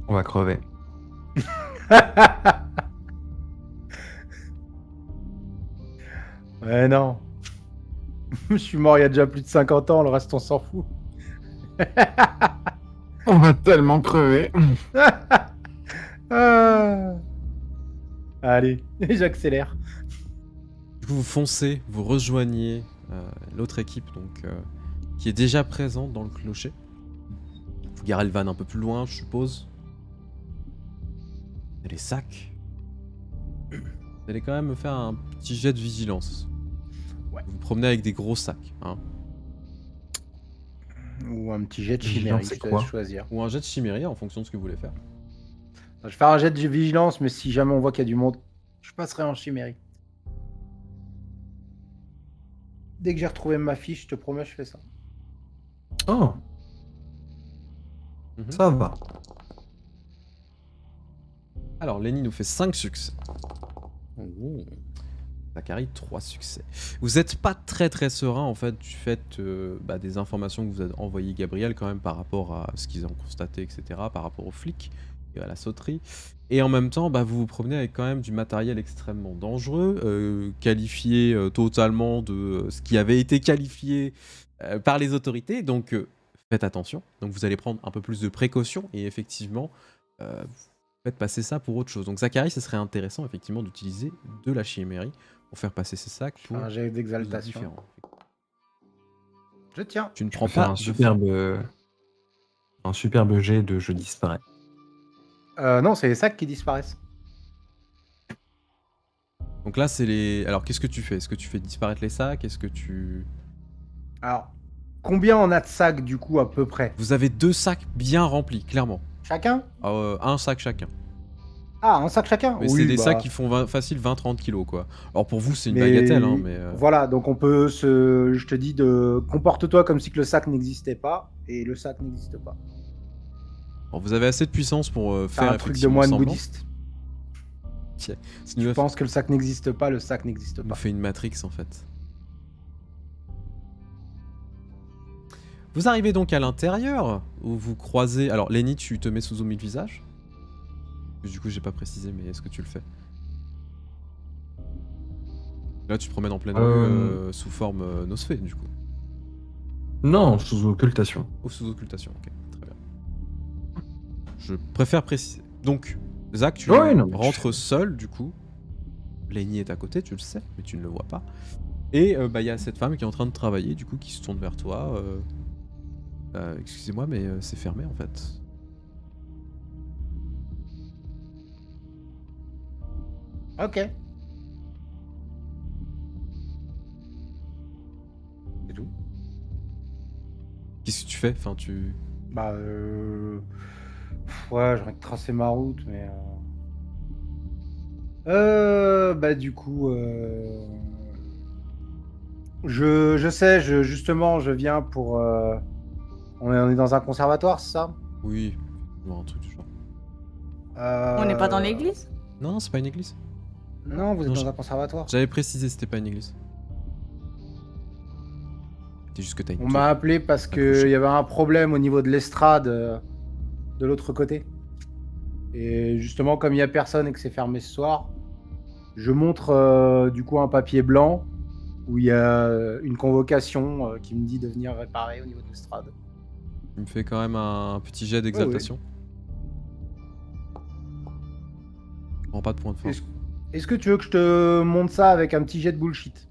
S5: On va crever.
S4: Ouais, non. Je suis mort il y a déjà plus de 50 ans, le reste on s'en fout.
S5: On va tellement crever.
S4: Ah, Allez, j'accélère.
S1: Du coup, vous foncez, vous rejoignez l'autre équipe donc, qui est déjà présente dans le clocher. Vous garez le van un peu plus loin, je suppose. Et les sacs. Vous allez quand même me faire un petit jet de vigilance.
S4: Ouais.
S1: Vous vous promenez avec des gros sacs. Hein.
S4: Ou un petit jet de
S5: Vigilance,
S4: chimérique,
S5: c'est
S4: je te
S5: quoi
S4: laisse choisir.
S1: Ou un jet de chimérie en fonction de ce que vous voulez faire.
S4: Je vais faire un jet de vigilance, mais si jamais on voit qu'il y a du monde, je passerai en chimérique. Dès que j'ai retrouvé ma fiche, je te promets, je fais ça.
S5: Oh,
S1: Mhm.
S5: ça va.
S1: Alors, Lenny nous fait 5 succès.
S3: Oh.
S1: Zachary, 3 succès. Vous n'êtes pas très très serein en fait du fait des informations que vous a envoyées Gabriel quand même par rapport à ce qu'ils ont constaté, etc. Par rapport aux flics et à la sauterie. Et en même temps, vous vous promenez avec quand même du matériel extrêmement dangereux, qualifié totalement de ce qui avait été qualifié par les autorités. Donc faites attention. Donc vous allez prendre un peu plus de précautions et effectivement faites passer ça pour autre chose. Donc Zachary, ce serait intéressant effectivement d'utiliser de la chimérie pour faire passer ces sacs pour
S4: Un jet
S1: choses
S4: d'exaltation.
S1: différentes.
S4: Je tiens.
S1: Tu ne
S5: Je
S1: prends
S5: peux faire
S1: pas
S5: un superbe jet de je disparais.
S4: Non, c'est les sacs qui disparaissent.
S1: Donc là, c'est les. Alors, qu'est-ce que tu fais? Est-ce que tu fais disparaître les sacs? Est-ce que tu.
S4: Alors, combien on a de sacs du coup à peu près?
S1: Vous avez 2 sacs bien remplis, clairement.
S4: Chacun?
S1: Un sac chacun.
S4: Ah, un sac chacun?
S1: Mais
S4: Oui,
S1: c'est des
S4: bah,
S1: sacs qui font facile 20-30 kilos, quoi. Alors pour vous, c'est une
S4: mais-
S1: bagatelle, hein, mais.
S4: Voilà, donc on peut se. Je te dis de. Comporte-toi comme si que le sac n'existait pas, et le sac n'existe pas.
S1: Alors, vous avez assez de puissance pour
S4: C'est
S1: faire
S4: un truc de
S1: effectivement
S4: moine
S1: semblant.
S4: bouddhiste.
S1: Tiens,
S4: Si
S1: il
S4: tu
S1: me
S4: penses que le sac n'existe pas, le sac n'existe
S1: me
S4: pas.
S1: fait une Matrix en fait. Vous arrivez donc à l'intérieur où vous croisez. Alors, Lenny, tu te mets sous zoom le visage. Du coup, j'ai pas précisé, mais est-ce que tu le fais? Là, tu te promènes en pleine rue sous forme Nosfé, du coup.
S5: Non, sous occultation.
S1: Ou sous occultation, ok, très bien. Je préfère préciser. Donc, Zach, tu
S5: Ouais, non, mais
S1: rentres seul, du coup. Lenny est à côté, tu le sais, mais tu ne le vois pas. Et il y a cette femme qui est en train de travailler, du coup, qui se tourne vers toi. Excusez-moi, mais c'est fermé en fait.
S4: Ok. C'est tout.
S1: Qu'est-ce que tu fais? Enfin, tu.
S4: Bah, ouais, j'aurais tracé ma route, mais. Bah, du coup. Je sais, justement, je viens pour. On est dans un conservatoire, c'est ça?
S1: Oui, un truc du genre.
S2: On n'est pas dans l'église?
S1: Non, c'est pas une église.
S4: Non, vous êtes
S1: Non,
S4: dans un conservatoire.
S1: J'avais précisé, c'était pas une église. C'est juste que t'as une
S4: On
S1: tour.
S4: m'a appelé parce
S1: accrochée.
S4: qu'il y avait un problème au niveau de l'estrade de l'autre côté. Et justement, comme il n'y a personne et que c'est fermé ce soir, je montre du coup un papier blanc où il y a une convocation qui me dit de venir réparer au niveau de l'estrade.
S1: Il me fait quand même un petit jet d'exaltation. Je prends pas de point de force.
S4: Est-ce que tu veux que je te montre ça avec un petit jet de bullshit?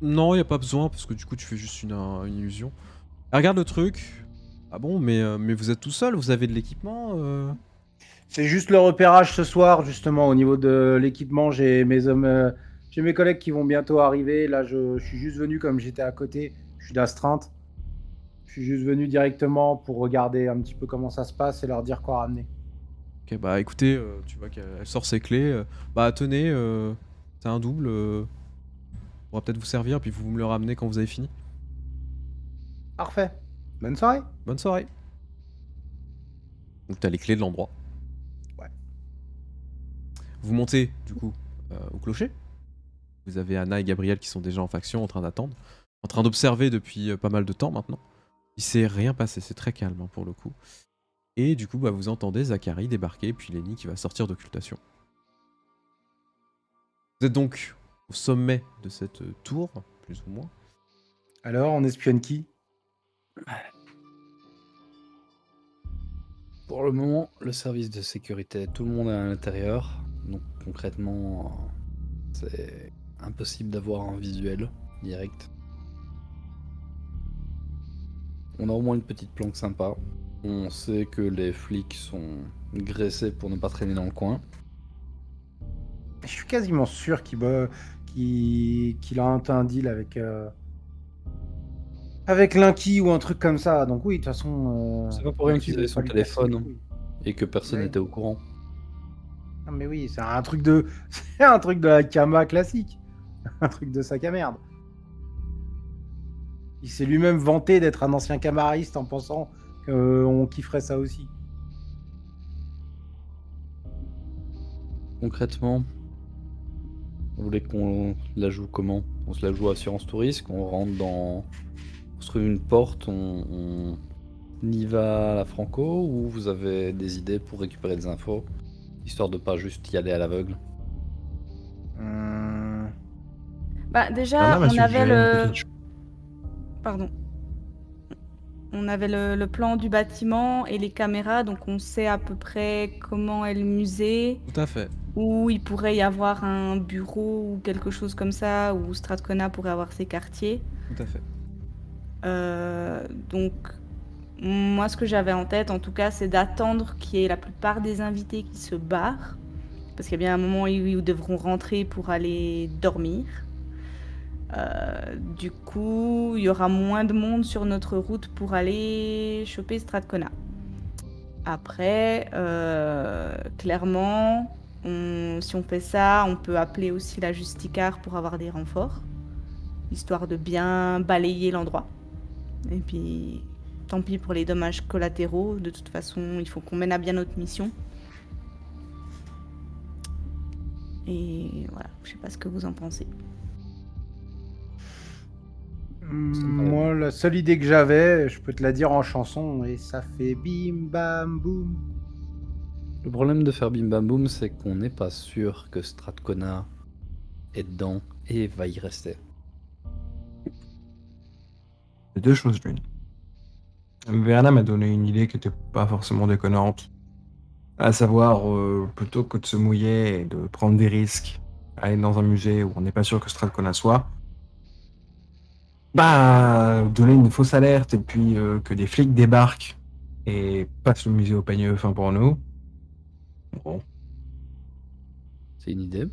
S1: Non, y a pas besoin parce que du coup tu fais juste une illusion. Ah, regarde le truc. Ah bon, mais vous êtes tout seul, vous avez de l'équipement
S4: C'est juste le repérage ce soir, justement, au niveau de l'équipement. J'ai mes hommes, j'ai mes collègues qui vont bientôt arriver. Là, je suis juste venu comme j'étais à côté. Je suis d'astreinte. Je suis juste venu directement pour regarder un petit peu comment ça se passe et leur dire quoi ramener.
S1: Ok, bah écoutez, tu vois qu'elle sort ses clés. Bah tenez, c'est un double. Pourra peut-être vous servir, puis vous me le ramenez quand vous avez fini.
S4: Parfait. Bonne soirée.
S1: Bonne soirée. Donc t'as les clés de l'endroit.
S4: Ouais.
S1: Vous montez du coup au clocher. Vous avez Anna et Gabriel qui sont déjà en faction, en train d'attendre, en train d'observer depuis pas mal de temps maintenant. Il s'est rien passé, c'est très calme hein, pour le coup. Et du coup, vous entendez Zachary débarquer, puis Lenny qui va sortir d'occultation. Vous êtes donc au sommet de cette tour, plus ou moins.
S4: Alors, on espionne qui?
S3: Pour le moment, le service de sécurité, tout le monde est à l'intérieur. Donc concrètement, c'est impossible d'avoir un visuel direct. On a au moins une petite planque sympa. On sait que les flics sont graissés pour ne pas traîner dans le coin.
S4: Je suis quasiment sûr qu'il a un deal avec Linky ou un truc comme ça. Donc oui, de toute façon...
S3: C'est pas pour rien qu'ils avaient son
S4: pas lui casser les
S3: téléphone
S4: couilles.
S3: et que personne
S4: Ouais.
S3: n'était au courant.
S4: Non mais oui, c'est un truc de... c'est un truc de la Kama classique. Un truc de sac à merde. Il s'est lui-même vanté d'être un ancien camariste en pensant qu'on kifferait ça aussi.
S3: Concrètement, vous voulez qu'on la joue comment? On se la joue assurance tout risque, on rentre dans... On se trouve une porte, on y va à la franco, ou vous avez des idées pour récupérer des infos, histoire de pas juste y aller à l'aveugle?
S2: Bah, déjà,
S5: Bernard m'a
S2: on avait
S5: suggéré une
S2: le.
S5: petite chose.
S2: Pardon. On avait le plan du bâtiment et les caméras, donc on sait à peu près comment est le musée,
S1: Tout à fait.
S2: où il pourrait y avoir un bureau ou quelque chose comme ça, où Strathcona pourrait avoir ses quartiers.
S1: Tout à fait.
S2: Donc, moi, ce que j'avais en tête, en tout cas, c'est d'attendre qu'il y ait la plupart des invités qui se barrent, parce qu'il y a bien un moment où ils devront rentrer pour aller dormir. Du coup, il y aura moins de monde sur notre route pour aller choper Strathcona. Après, clairement, si on fait ça, on peut appeler aussi la Justicar pour avoir des renforts, histoire de bien balayer l'endroit. Et puis, tant pis pour les dommages collatéraux. De toute façon, il faut qu'on mène à bien notre mission. Et voilà, je sais pas ce que vous en pensez.
S4: Moi, la seule idée que j'avais, je peux te la dire en chanson, et ça fait bim bam boum.
S3: Le problème de faire bim bam boum, c'est qu'on n'est pas sûr que Strathcona est dedans et va y rester.
S5: C'est deux choses l'une. Verna m'a donné une idée qui n'était pas forcément déconnante. À savoir, plutôt que de se mouiller et de prendre des risques, aller dans un musée où on n'est pas sûr que Strathcona soit, bah, donner une fausse alerte et puis que des flics débarquent et passent le musée au peigne fin pour nous. Bon,
S3: C'est une idée.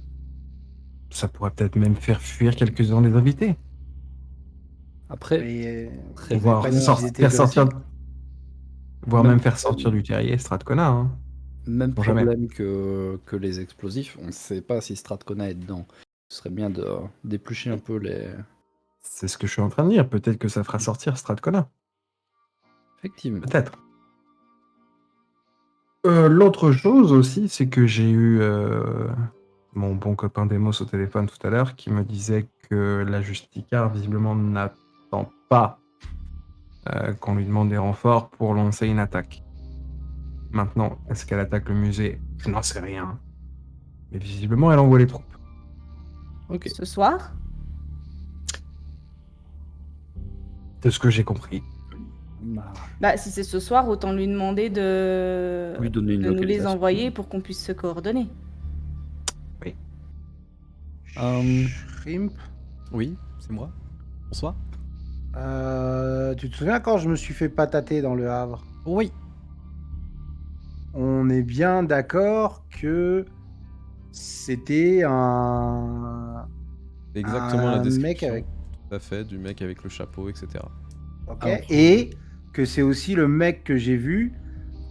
S5: ça pourrait peut-être même faire fuir quelques-uns des invités.
S3: Après,
S4: Mais,
S3: très
S4: vous
S5: Voire
S4: avez pas dit
S5: sort-
S4: qu'ils étaient
S5: faire
S4: de
S5: sortir,
S4: flics.
S5: voire
S3: Même
S5: même faire
S3: problème.
S5: sortir du terrier Strathcona. Hein.
S3: même
S5: Bon, jamais.
S3: problème que les explosifs, on ne sait pas si Strathcona est dedans. Ce serait bien de d'éplucher un peu les...
S5: C'est ce que je suis en train de dire. Peut-être que ça fera sortir Strathcona.
S3: Effectivement.
S5: Peut-être. L'autre chose aussi, c'est que j'ai eu mon bon copain Demos au téléphone tout à l'heure qui me disait que la Justicar visiblement n'attend pas qu'on lui demande des renforts pour lancer une attaque. Maintenant, est-ce qu'elle attaque le musée? Je n'en sais rien. Mais visiblement, elle envoie les troupes.
S3: Ok.
S2: Ce soir,
S5: C'est ce que j'ai compris.
S2: bah, si c'est ce soir, autant lui demander de,
S3: Lui donner une
S2: de nous les
S3: localisation.
S2: envoyer pour qu'on puisse se coordonner.
S4: Shrimp.
S1: Oui, c'est moi. Bonsoir.
S4: Tu te souviens quand je me suis fait patater dans le Havre?
S1: Oui.
S4: On est bien d'accord que c'était
S1: Exactement la
S4: un
S1: description.
S4: mec avec...
S1: Tout à fait, du mec avec le chapeau, etc.
S4: Ok.
S3: Alors-
S4: Et que c'est aussi le mec que j'ai vu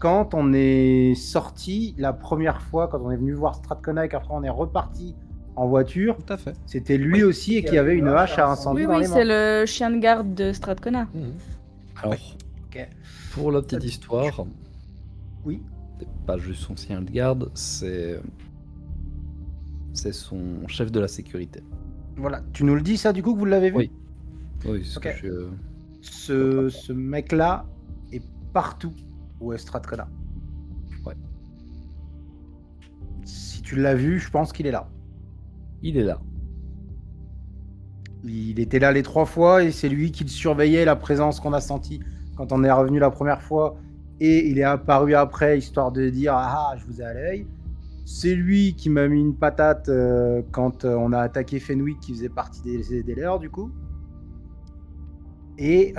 S4: quand on est sorti la première fois, quand on est venu voir Strathcona et qu'après on est reparti en voiture.
S1: Tout à fait.
S4: C'était lui
S5: Oui.
S4: aussi et qui avait une hache à incendie
S2: Oui,
S4: dans
S2: oui,
S4: les
S2: c'est
S4: mains.
S2: le chien de garde de Strathcona.
S1: Mhm.
S3: Alors,
S4: Ok.
S3: pour la petite histoire,
S4: Oui.
S3: c'est pas juste son chien de garde, c'est son chef de la sécurité.
S4: Voilà. Tu nous le dis ça du coup que vous l'avez vu?
S3: Oui. Oui, c'est ce
S4: Ok.
S3: que je...
S4: Ce mec-là est partout où est Strathcona.
S3: Ouais.
S4: Si tu l'as vu, je pense qu'il est là.
S3: Il est là.
S4: Il était là les 3 fois et c'est lui qui surveillait la présence qu'on a sentie quand on est revenu la première fois. Et il est apparu après, histoire de dire « Ah, je vous ai à l'œil ». C'est lui qui m'a mis une patate quand on a attaqué Fenwick, qui faisait partie des leurs, du coup. Et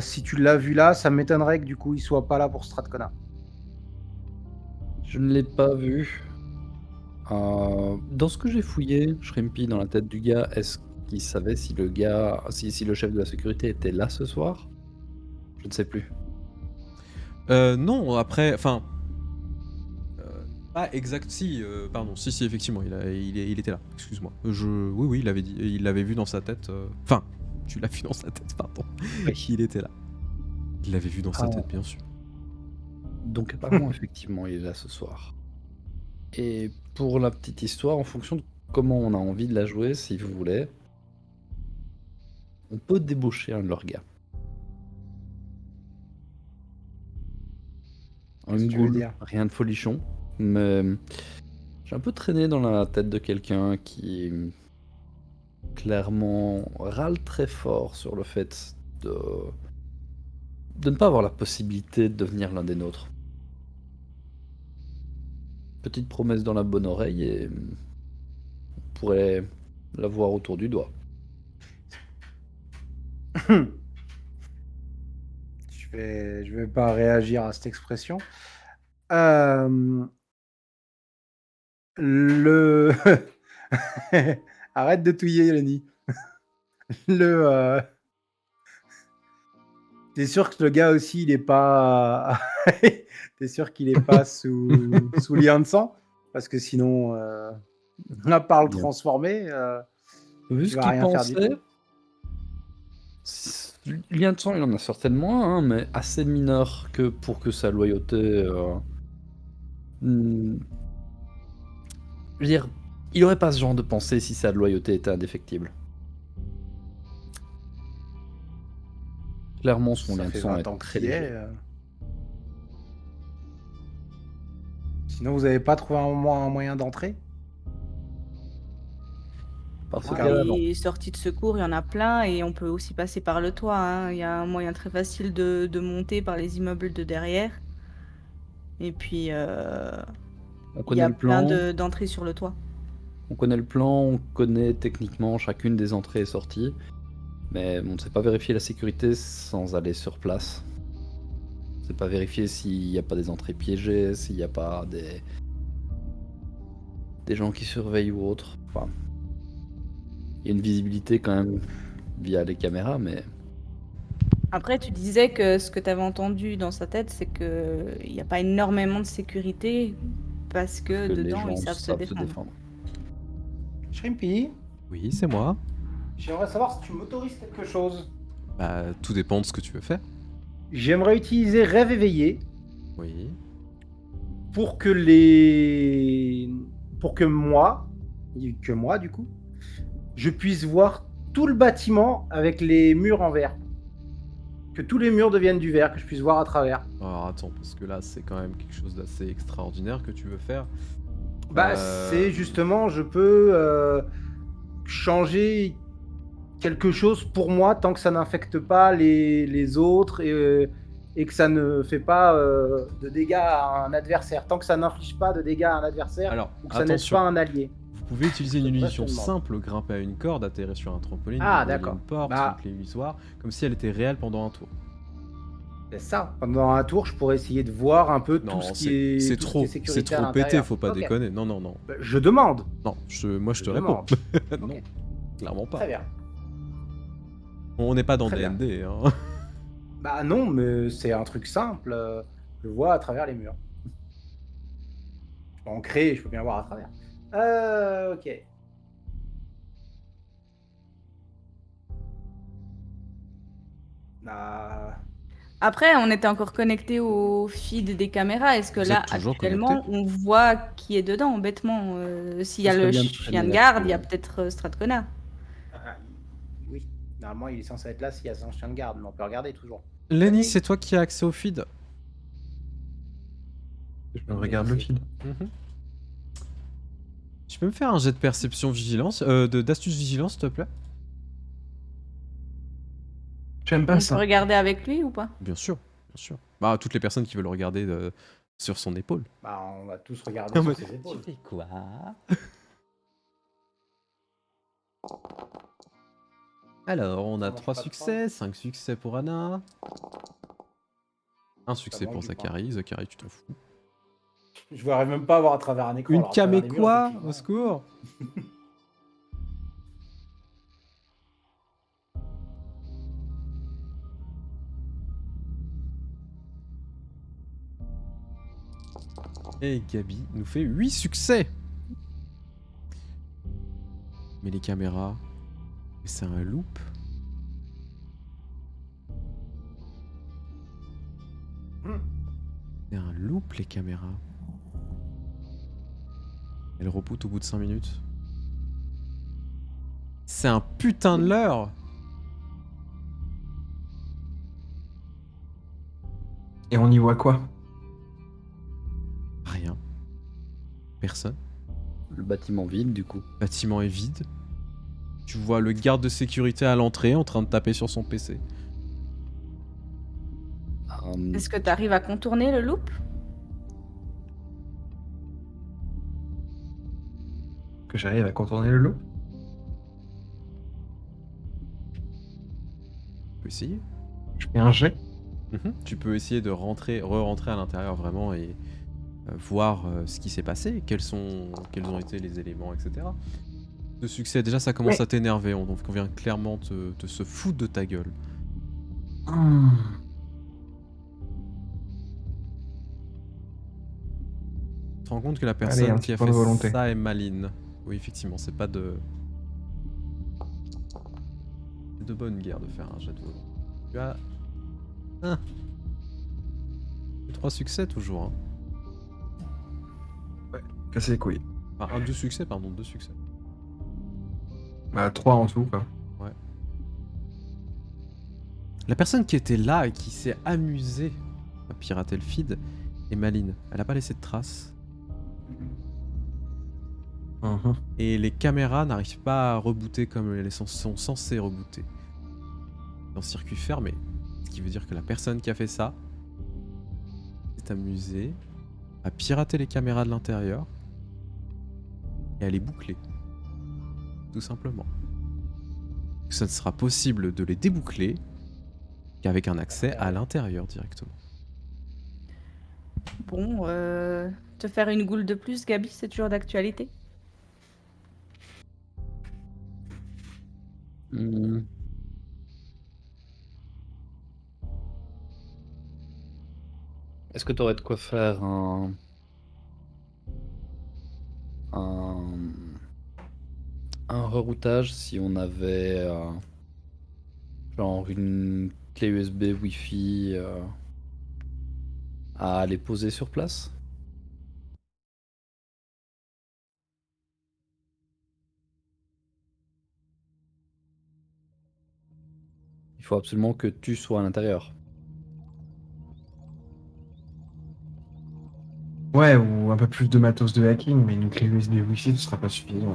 S4: si tu l'as vu là, ça m'étonnerait que du coup il soit pas là pour Strathcona.
S3: Je ne l'ai pas vu. Dans ce que j'ai fouillé, Shrimpy, dans la tête du gars, est-ce qu'il savait si le gars, si le chef de la sécurité était là ce soir? Je ne sais plus.
S1: Non, après, enfin... pas exact, si, pardon, si, effectivement, il était là, excuse-moi. Oui, il l'avait vu dans sa tête, enfin, tu l'as vu dans sa tête, pardon.
S3: Oui.
S1: Il était là. Il l'avait vu dans sa
S3: Ah.
S1: tête, bien sûr.
S3: Donc apparemment, effectivement, il est là ce soir. Et pour la petite histoire, en fonction de comment on a envie de la jouer, si vous voulez, on peut débaucher un de leurs gars.
S4: Qu'est-ce
S3: Un
S4: que tu veux
S3: ghoul,
S4: dire?
S3: rien de folichon, mais j'ai un peu traîné dans la tête de quelqu'un qui clairement râle très fort sur le fait de ne pas avoir la possibilité de devenir l'un des nôtres. Petite promesse dans la bonne oreille et on pourrait la voir autour du doigt.
S4: Je vais pas réagir à cette expression. Le arrête de touiller, Lenny. T'es sûr que le gars aussi, il est pas. T'es sûr qu'il est pas sous lien de sang? Parce que sinon, à part le
S3: Bien.
S4: transformer,
S3: Vu
S4: il
S3: ce
S4: va
S3: qu'il
S4: rien faire du
S3: pensait,
S4: tout.
S3: lien de sang, il en a certainement un, mais assez mineur que pour que sa loyauté. Je veux dire, il aurait pas ce genre de pensée si sa loyauté était indéfectible. Clairement, son
S4: Ça
S3: lien de
S4: fait
S3: sang
S4: 20
S3: est
S4: ans
S3: très
S4: qu'il est.
S3: léger.
S4: Sinon, vous avez pas trouvé un moyen d'entrer?
S3: Par ce
S4: Ouais.
S3: cas-là, non.
S2: Les sorties de secours, il y en a plein et on peut aussi passer par le toit, hein. Il y a un moyen très facile de monter par les immeubles de derrière. Et puis,
S3: On
S2: il y
S3: connaît
S2: a
S3: le
S2: plein
S3: plan,
S2: d'entrées sur le toit.
S3: on connaît techniquement chacune des entrées et sorties, mais on ne sait pas vérifier la sécurité sans aller sur place. On ne sait pas vérifier s'il n'y a pas des entrées piégées, s'il n'y a pas des gens qui surveillent ou autre. Enfin, il y a une visibilité quand même via les caméras, mais
S2: Après, tu disais que ce que tu avais entendu dans sa tête, c'est qu'il n'y a pas énormément de sécurité parce que
S3: que les
S2: dedans,
S3: gens
S2: ils savent se défendre.
S3: défendre.
S4: Shrimpy,
S1: Oui, c'est moi.
S4: j'aimerais savoir si tu m'autorises quelque chose.
S1: Bah, tout dépend de ce que tu veux faire.
S4: J'aimerais utiliser Rêve éveillé
S1: Oui.
S4: pour que moi du coup, je puisse voir tout le bâtiment avec les murs en verre. Que tous les murs deviennent du verre, que je puisse voir à travers.
S1: Alors attends, parce que là, c'est quand même quelque chose d'assez extraordinaire que tu veux faire.
S4: Bah, c'est justement, je peux changer quelque chose pour moi tant que ça n'infecte pas les autres et que ça ne fait pas de dégâts à un adversaire. Tant que ça n'inflige pas de dégâts à un adversaire
S1: Alors,
S4: ou que ça n'aide
S1: attention.
S4: pas un allié.
S1: Vous pouvez utiliser une
S4: C'est
S1: illusion
S4: vrai, je te
S1: simple, grimper à une corde, atterrir sur un trampoline,
S4: Ah,
S1: dévoiler
S4: d'accord.
S1: une porte,
S4: Bah.
S1: une clé illusoire, comme si elle était réelle pendant un tour.
S4: C'est ça. Pendant un tour, je pourrais essayer de voir un peu
S1: Non,
S4: tout ce qui est
S1: c'est
S4: tout ce
S1: trop,
S4: qui est
S1: c'est
S4: sécuritaire à
S1: trop pété,
S4: l'intérieur.
S1: faut pas
S4: Ok.
S1: déconner. Non, non, non.
S4: Bah, je demande.
S1: Non, moi je te
S4: Je
S1: réponds.
S4: demande.
S1: Non,
S4: Ok.
S1: clairement pas.
S4: Très bien.
S1: On n'est pas dans
S4: Très bien.
S1: D&D, hein.
S4: Bah non, mais c'est un truc simple. Je vois à travers les murs. Je peux en créer, je peux bien voir à travers. Ok. Ah,
S2: Après, on était encore connecté au feed des caméras. Est-ce que
S1: Vous
S2: là,
S1: êtes toujours
S2: actuellement, on voit qui est dedans, bêtement? S'il y a
S3: Ce serait
S2: le
S3: bien de
S2: chien
S3: traîner
S2: de garde, il y a
S3: là-dessus.
S2: peut-être Strathcona.
S4: oui. Normalement, il est censé être là s'il y a un chien de garde, mais on peut regarder toujours.
S1: Lenny, c'est toi qui as accès au feed.
S5: Je regarde le feed.
S1: Tu peux me faire un jet de perception vigilance, d'astuce vigilance, s'il te plaît?
S5: J'aime
S2: On
S5: pas
S2: peut
S5: ça.
S2: regarder avec lui ou pas?
S1: Bien sûr, bien sûr. Bah, toutes les personnes qui veulent regarder sur son épaule.
S4: Bah, on va tous regarder
S1: Non,
S4: sur
S1: mais
S4: ses épaules.
S3: fais quoi?
S1: Alors, on a
S4: Ça mange
S1: 3
S4: pas de
S1: succès, 5 succès pour Anna. Un succès
S4: mange
S1: pour
S4: du pain.
S1: Zachary. Zachary, tu t'en fous.
S4: Je ne même pas voir à travers un écran.
S1: Une
S4: alors, à travers des murs,
S1: Kamekois,
S4: effectivement.
S1: au secours. Et Gabi nous fait 8 succès. Mais les caméras, c'est un loop. C'est un loop, les caméras. Elle reboot au bout de 5 minutes. C'est un putain de leurre.
S5: Et on y voit quoi?
S1: Rien. Personne.
S3: Le bâtiment vide, du coup.
S1: Le bâtiment est vide. Tu vois le garde de sécurité à l'entrée en train de taper sur son PC.
S2: Est-ce que tu arrives à contourner le loop?
S5: Que j'arrive à contourner le lot?
S1: Tu peux essayer.
S5: Je fais un jet.
S1: Tu peux essayer de re-rentrer à l'intérieur vraiment et voir ce qui s'est passé, quels ont été les éléments, etc. De succès, déjà ça commence
S5: Mais-
S1: à t'énerver, donc on vient clairement te se foutre de ta gueule. Tu te rends compte que la
S5: un
S1: personne
S5: petit
S1: qui a
S5: point
S1: fait
S5: de volonté.
S1: ça est maline. Oui, effectivement, c'est pas de... C'est de bonne guerre de faire un jet de volonté. Tu as... 3 succès toujours, hein.
S5: Casser les couilles.
S1: Enfin, 2 succès, pardon, 2 succès.
S5: Bah, 3 en tout, quoi.
S1: La personne qui était là et qui s'est amusée à pirater le feed est maline. Elle a pas laissé de traces. Et les caméras n'arrivent pas à rebooter comme elles sont censées rebooter. Dans circuit fermé. Ce qui veut dire que la personne qui a fait ça s'est amusée à pirater les caméras de l'intérieur et à les boucler. Tout simplement. Ça ne sera possible de les déboucler qu'avec un accès à l'intérieur directement.
S2: Bon, te faire une goule de plus, Gabi, c'est toujours d'actualité.
S3: Hmm. Est-ce que tu aurais de quoi faire un reroutage si on avait genre une clé USB Wi-Fi à les poser sur place? Il faut absolument que tu sois à l'intérieur.
S5: Ouais, ou un peu plus de matos de hacking, mais une clé USB Wi-Fi, ce sera pas suffisant.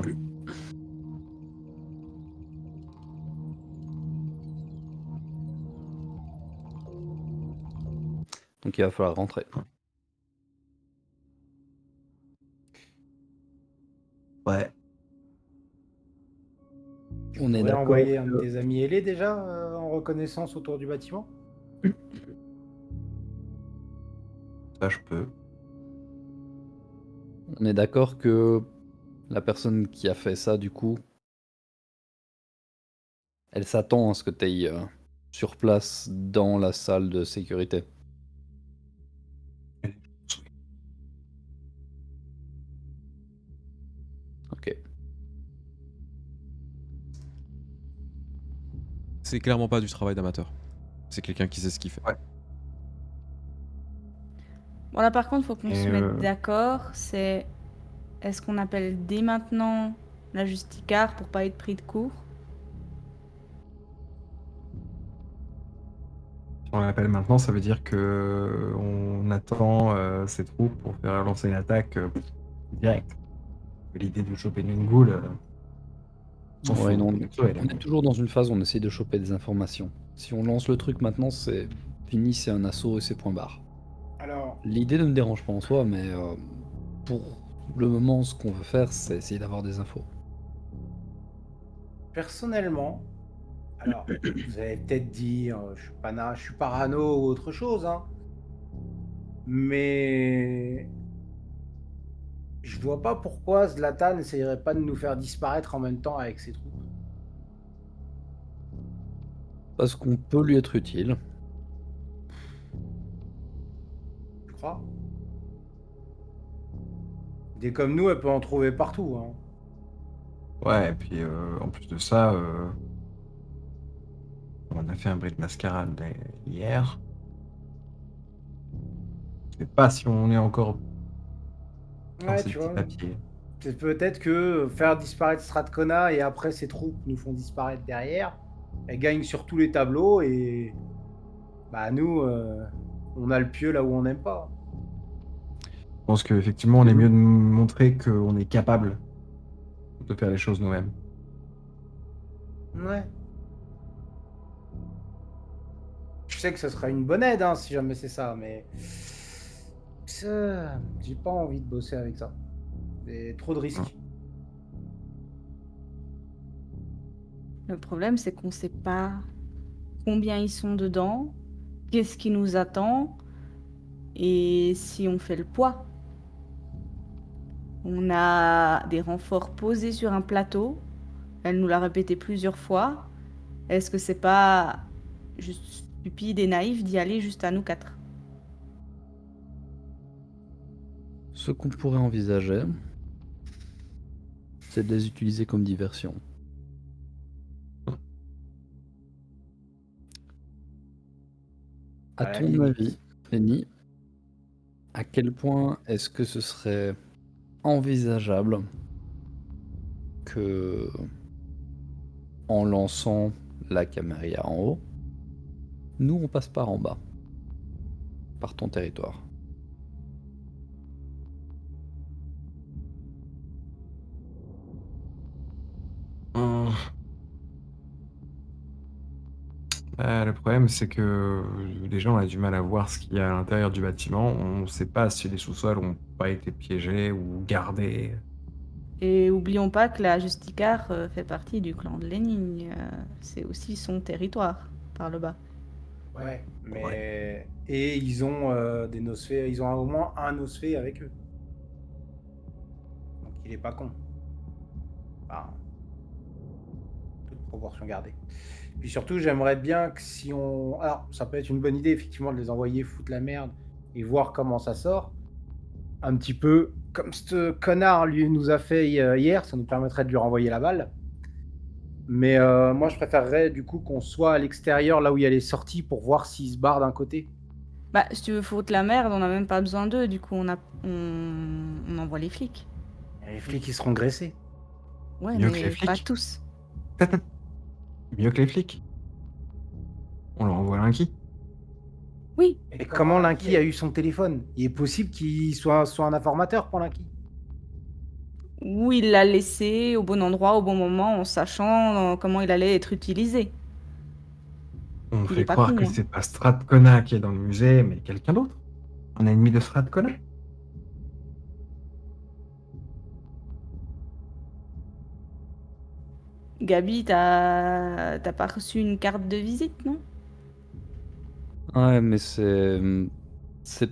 S3: Donc il va falloir rentrer.
S5: Ouais.
S3: On est
S4: On
S3: d'accord.
S4: envoyer un de tes amis ailés déjà en reconnaissance autour du bâtiment.
S5: Ça, je peux.
S3: On est d'accord que la personne qui a fait ça, du coup, elle s'attend à ce que tu ailles sur place dans la salle de sécurité. Ok.
S1: C'est clairement pas du travail d'amateur. C'est quelqu'un qui sait ce qu'il fait.
S2: Bon, là, par contre, faut qu'on
S5: Et,
S2: se mette d'accord. C'est... Est-ce qu'on appelle dès maintenant la Justicar pour pas être pris de court?
S5: Si on l'appelle maintenant, ça veut dire que on attend ces troupes pour faire lancer une attaque directe. L'idée de choper une goule, s'en
S3: Ouais,
S5: fout.
S3: non,
S5: Ouais,
S3: on est toujours dans une phase où on essaie de choper des informations. Si on lance le truc maintenant, c'est fini, c'est un assaut et c'est point barre.
S4: Alors,
S3: L'idée ne me dérange pas en soi, mais pour le moment, ce qu'on veut faire, c'est essayer d'avoir des infos.
S4: personnellement, alors, vous allez peut-être dire, je suis parano ou autre chose, hein, mais je vois pas pourquoi Zlatan n'essayerait pas de nous faire disparaître en même temps avec ses troupes.
S3: Parce qu'on peut lui être utile.
S4: Tu crois? Des comme nous, elle peut en trouver partout, hein.
S5: Ouais, et puis en plus de ça, on a fait un bris de mascarade hier. Je sais pas si on est encore dans
S4: Ouais,
S5: ces
S4: tu
S5: petits
S4: vois.
S5: papiers.
S4: C'est peut-être que faire disparaître Strathcona et après ses troupes nous font disparaître derrière. Elle gagne sur tous les tableaux et bah nous, on a le pieu là où on n'aime pas.
S5: Je pense qu'effectivement, on est mieux de montrer qu'on est capable de faire les choses nous-mêmes.
S4: Ouais. Je sais que ce serait une bonne aide hein, si jamais c'est ça, mais j'ai pas envie de bosser avec ça. C'est trop de risques.
S2: Le problème, c'est qu'on sait pas combien ils sont dedans, qu'est-ce qui nous attend et si on fait le poids. On a des renforts posés sur un plateau. Elle nous l'a répété plusieurs fois. Est-ce que c'est pas juste stupide et naïf d'y aller juste à nous 4?
S3: Ce qu'on pourrait envisager, c'est de les utiliser comme diversion. À
S4: À la
S3: ton
S4: limite.
S3: avis, Lenny, à quel point est-ce que ce serait envisageable que, en lançant la Camarilla en haut, nous on passe par en bas, par ton territoire?
S5: Le problème, c'est que déjà, on a du mal à voir ce qu'il y a à l'intérieur du bâtiment. On ne sait pas si les sous-sols n'ont pas été piégés ou gardés.
S2: Et oublions pas que la Justicar fait partie du clan de Lénine. C'est aussi son territoire, par le bas.
S4: Ouais, mais et ils ont des nosphées, ils ont au moins un nosphée avec eux. Donc il est pas con. Enfin, toute proportion gardée. Puis surtout, j'aimerais bien que si on... Alors, ça peut être une bonne idée, effectivement, de les envoyer foutre la merde et voir comment ça sort. Un petit peu comme ce connard lui nous a fait hier, ça nous permettrait de lui renvoyer la balle. Mais moi, je préférerais du coup qu'on soit à l'extérieur, là où il y a les sorties, pour voir s'ils se barrent d'un côté.
S2: Bah, si tu veux foutre la merde, on n'a même pas besoin d'eux. Du coup, on envoie les flics.
S4: Et les flics, ils seront graissés.
S2: Ouais,
S5: Mieux que les
S2: mais
S5: flics.
S2: pas tous.
S5: Mieux que les flics. On leur envoie un qui?
S2: Oui,
S4: Et comment Linky a eu son téléphone? Il est possible qu'il soit un informateur pour Linky.
S2: ou il l'a laissé au bon endroit, au bon moment, en sachant comment il allait être utilisé.
S5: On
S2: Il
S5: fait
S2: est pas
S5: croire
S2: con,
S5: que
S2: hein.
S5: c'est pas Strathcona qui est dans le musée, mais quelqu'un d'autre. Un ennemi de Strathcona.
S2: Gabi, t'as pas reçu une carte de visite, non?
S3: Ouais, mais c'est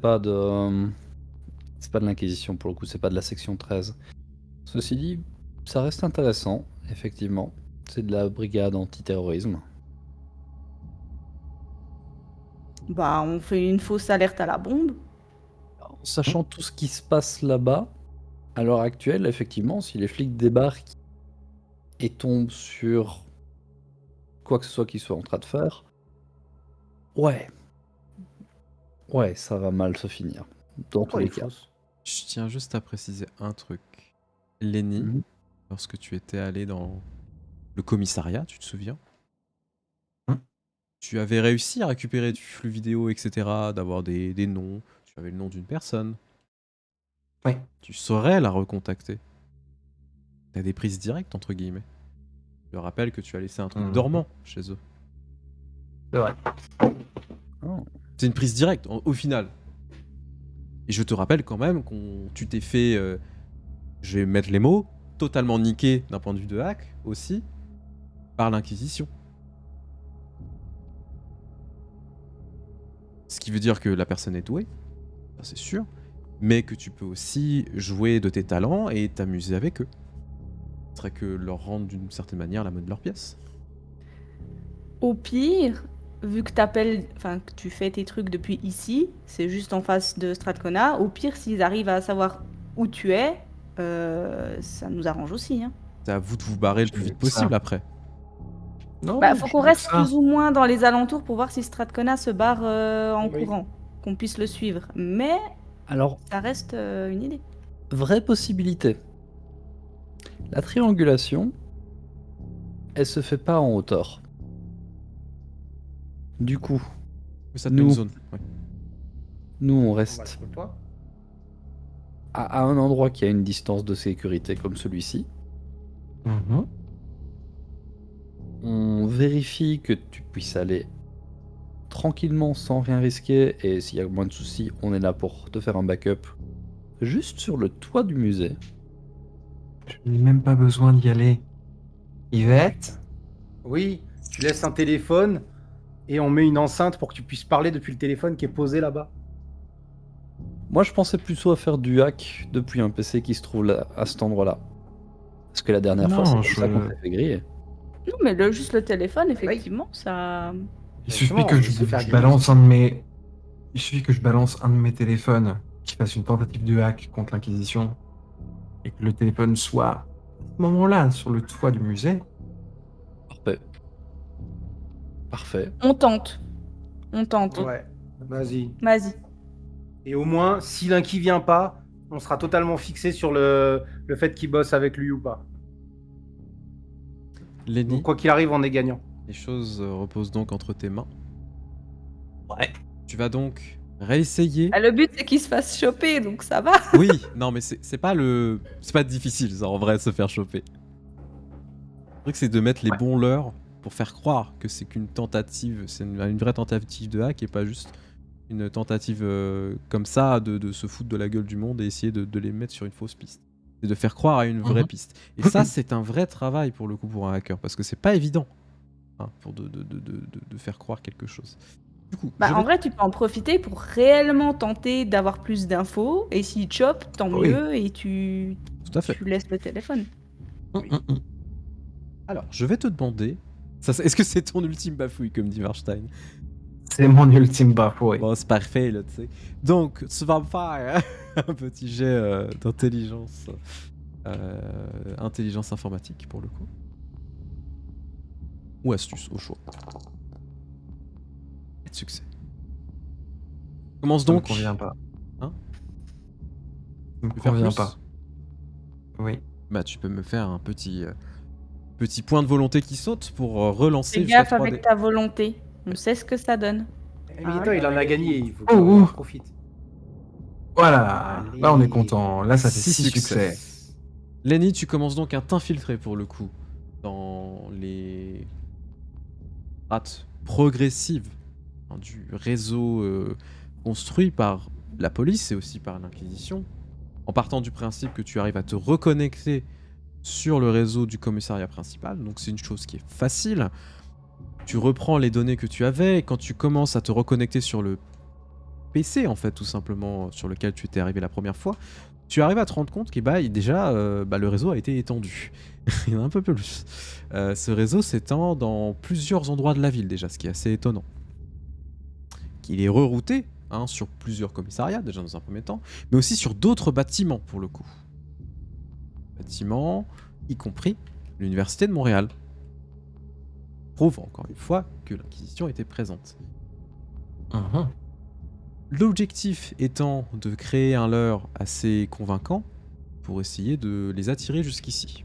S3: pas de l'Inquisition pour le coup, c'est pas de la section 13. Ceci dit, ça reste intéressant, effectivement. C'est de la brigade antiterrorisme.
S2: Bah, on fait une fausse alerte à la bombe.
S3: En sachant tout ce qui se passe là-bas, à l'heure actuelle, effectivement, si les flics débarquent et tombent sur quoi que ce soit qu'ils soient en train de faire, ouais, ça va mal se finir. Dans tous
S4: Pourquoi
S3: les
S4: une
S3: cas.
S4: fausse?
S1: Je tiens juste à préciser un truc. Lenny,
S3: Mhm.
S1: lorsque tu étais allé dans le commissariat, tu te souviens? Tu avais réussi à récupérer du flux vidéo, etc., d'avoir des noms. Tu avais le nom d'une personne.
S5: Oui.
S1: Tu saurais la recontacter. T'as des prises directes, entre guillemets. Je te rappelle que tu as laissé un truc dormant chez eux.
S5: C'est vrai.
S3: Oh.
S1: C'est une prise directe, au final. Et je te rappelle quand même qu'on tu t'es fait, je vais mettre les mots, totalement niqué d'un point de vue de hack aussi, par l'Inquisition. Ce qui veut dire que la personne est douée, ça c'est sûr, mais que tu peux aussi jouer de tes talents et t'amuser avec eux. Ce serait que leur rendre d'une certaine manière la monnaie de leur pièce.
S2: Au pire, vu que que tu fais tes trucs depuis ici, c'est juste en face de Strathcona. Au pire, s'ils arrivent à savoir où tu es, ça nous arrange aussi. Hein.
S1: C'est à vous de vous barrer le plus vite
S5: C'est ça.
S1: possible après.
S5: Non,
S2: Bah, faut
S5: je
S2: qu'on
S5: dis
S2: reste
S5: ça.
S2: plus ou moins dans les alentours pour voir si Strathcona se barre en
S4: Oui.
S2: courant, qu'on puisse le suivre. Mais
S3: Alors,
S2: ça reste une idée.
S3: vraie possibilité. La triangulation, elle se fait pas en hauteur. Du coup,
S1: Mais ça te met une
S3: Nous.
S1: zone. Ouais.
S3: nous on
S4: On va
S3: reste
S4: sur le toit.
S3: à un endroit qui a une distance de sécurité comme celui-ci.
S5: Mhm.
S3: On vérifie que tu puisses aller tranquillement sans rien risquer et s'il y a moins de soucis, on est là pour te faire un backup juste sur le toit du musée.
S5: Je n'ai même pas besoin d'y aller. Yvette,
S4: Oui, tu laisses un téléphone et on met une enceinte pour que tu puisses parler depuis le téléphone qui est posé là-bas.
S3: Moi, je pensais plutôt à faire du hack depuis un PC qui se trouve là, à cet endroit-là. Parce que la dernière fois, c'est
S5: Non,
S3: comme ça qu'on s'est fait griller.
S2: Non, mais juste le téléphone, effectivement, ça.
S5: il suffit
S4: Justement,
S5: que
S4: on
S5: je,
S4: se fait
S5: je
S4: griller.
S5: balance un de mes... Il suffit que je balance un de mes téléphones qui fasse une tentative de hack contre l'Inquisition et que le téléphone soit à ce moment-là sur le toit du musée.
S3: Parfait. Parfait.
S2: On tente. On tente.
S4: Ouais, vas-y.
S2: Vas-y.
S4: Et au moins, si l'Inqui vient pas, on sera totalement fixé sur le fait qu'il bosse avec lui ou pas.
S1: Lenny,
S4: Donc quoi qu'il arrive, on est gagnant.
S1: les choses reposent donc entre tes mains.
S5: Ouais.
S1: Tu vas donc réessayer.
S2: Ah, le but, c'est qu'il se fasse choper, donc ça va.
S1: Oui, non, mais c'est pas c'est pas difficile, ça, en vrai, de se faire choper. Le truc, c'est de mettre les bons leurres pour faire croire que c'est qu'une tentative, c'est une vraie tentative de hack et pas juste une tentative comme ça de se foutre de la gueule du monde et essayer de les mettre sur une fausse piste. C'est de faire croire à une vraie
S5: Mhm.
S1: piste. Et ça, c'est un vrai travail pour le coup pour un hacker parce que c'est pas évident hein, pour de faire croire quelque chose. Du coup,
S2: Bah,
S1: je
S2: en
S1: vais-
S2: vrai, tu peux en profiter pour réellement tenter d'avoir plus d'infos. Et s'il chope, tant
S5: Oui.
S2: mieux. Et tu
S1: tout à fait.
S2: laisses le téléphone.
S1: Alors, je vais te demander. Est-ce que c'est ton ultime bafouille, comme dit Warstein?
S5: C'est mon ultime bafouille.
S1: Bon, c'est parfait, là, tu sais. Donc, tu vas me faire un petit jet d'intelligence. Intelligence informatique, pour le coup. Ou astuce, au choix. Et de succès. Commence
S5: Ça me
S1: donc.
S5: convient pas.
S1: Hein
S5: Ça me
S1: Tu veux faire
S5: convient
S1: plus
S5: pas. Oui.
S1: Bah, tu peux me faire un petit point de volonté qui saute pour relancer
S2: Fais
S1: jusqu'à
S2: gaffe
S1: 3D.
S2: avec ta volonté. On sait ce que ça donne.
S4: Eh, mais attends, il en a gagné, il faut
S5: Oh,
S4: qu'on en
S5: oh.
S4: profite.
S5: Voilà.
S4: Allez.
S5: Là, on est content. Là, ça fait
S1: Six
S5: 6
S1: succès.
S5: succès.
S1: Lenny, tu commences donc à t'infiltrer pour le coup dans les strates progressives hein, du réseau construit par la police et aussi par l'Inquisition, en partant du principe que tu arrives à te reconnecter sur le réseau du commissariat principal, donc c'est une chose qui est facile. Tu reprends les données que tu avais et quand tu commences à te reconnecter sur le PC en fait tout simplement sur lequel tu étais arrivé la première fois, tu arrives à te rendre compte que déjà le réseau a été étendu. Il y en a un peu plus. Ce réseau s'étend dans plusieurs endroits de la ville déjà, ce qui est assez étonnant. Qu'il est rerouté hein, sur plusieurs commissariats déjà dans un premier temps, mais aussi sur d'autres bâtiments pour le coup. Bâtiments, y compris l'Université de Montréal. Prouve encore une fois que l'Inquisition était présente.
S5: Mhm.
S1: L'objectif étant de créer un leurre assez convaincant pour essayer de les attirer jusqu'ici.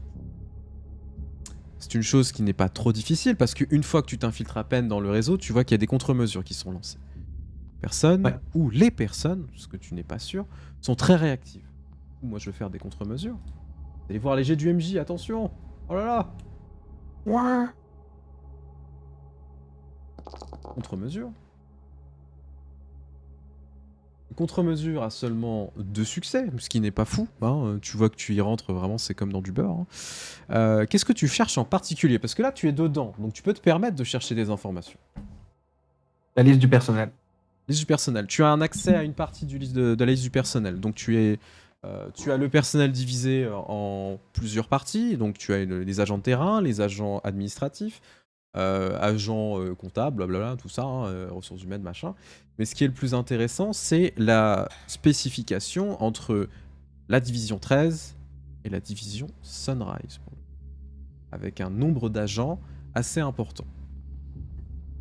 S1: C'est une chose qui n'est pas trop difficile parce qu'une fois que tu t'infiltres à peine dans le réseau, tu vois qu'il y a des contre-mesures qui sont lancées. Personnes,
S5: Ouais.
S1: ou les personnes, parce que tu n'es pas sûr, sont très réactives. Moi je vais faire des contre-mesures. Vous allez voir les jets du MJ, attention. Oh là là.
S5: Ouais.
S1: Contre-mesure. Contre-mesure a seulement 2 succès, ce qui n'est pas fou. Hein. Tu vois que tu y rentres vraiment, c'est comme dans du beurre. Hein. Qu'est-ce que tu cherches en particulier? Parce que là, tu es dedans, donc tu peux te permettre de chercher des informations.
S5: La liste du personnel.
S1: Liste du personnel. Tu as un accès à une partie de la liste du personnel. Donc tu as le personnel divisé en plusieurs parties. Donc tu as les agents de terrain, les agents administratifs, agents comptables, blablabla, tout ça, hein, ressources humaines, machin. Mais ce qui est le plus intéressant, c'est la spécification entre la division 13 et la division Sunrise, avec un nombre d'agents assez important.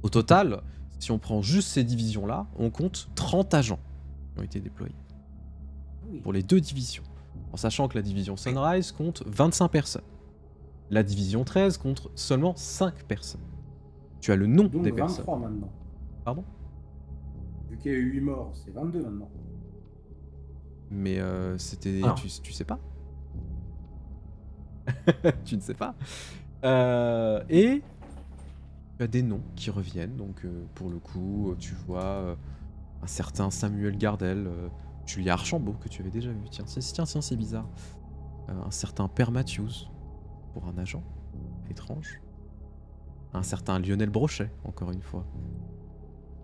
S1: Au total, si on prend juste ces divisions-là, on compte 30 agents qui ont été déployés pour les 2 divisions. En sachant que la division Sunrise compte 25 personnes. La division 13 compte seulement 5 personnes. Tu as le nom
S4: Donc
S1: des
S4: 23
S1: personnes.
S4: maintenant.
S1: Pardon?
S4: Vu qu'il y a eu 8 morts, c'est 22 maintenant.
S1: Mais c'était...
S5: Ah.
S1: Tu sais pas? Tu ne sais pas. Et tu as des noms qui reviennent. Donc pour le coup, tu vois un certain Samuel Gardel, Julia Archambault que tu avais déjà vu. Tiens, c'est bizarre. Un certain Père Matthews pour un agent étrange. Un certain Lionel Brochet, encore une fois.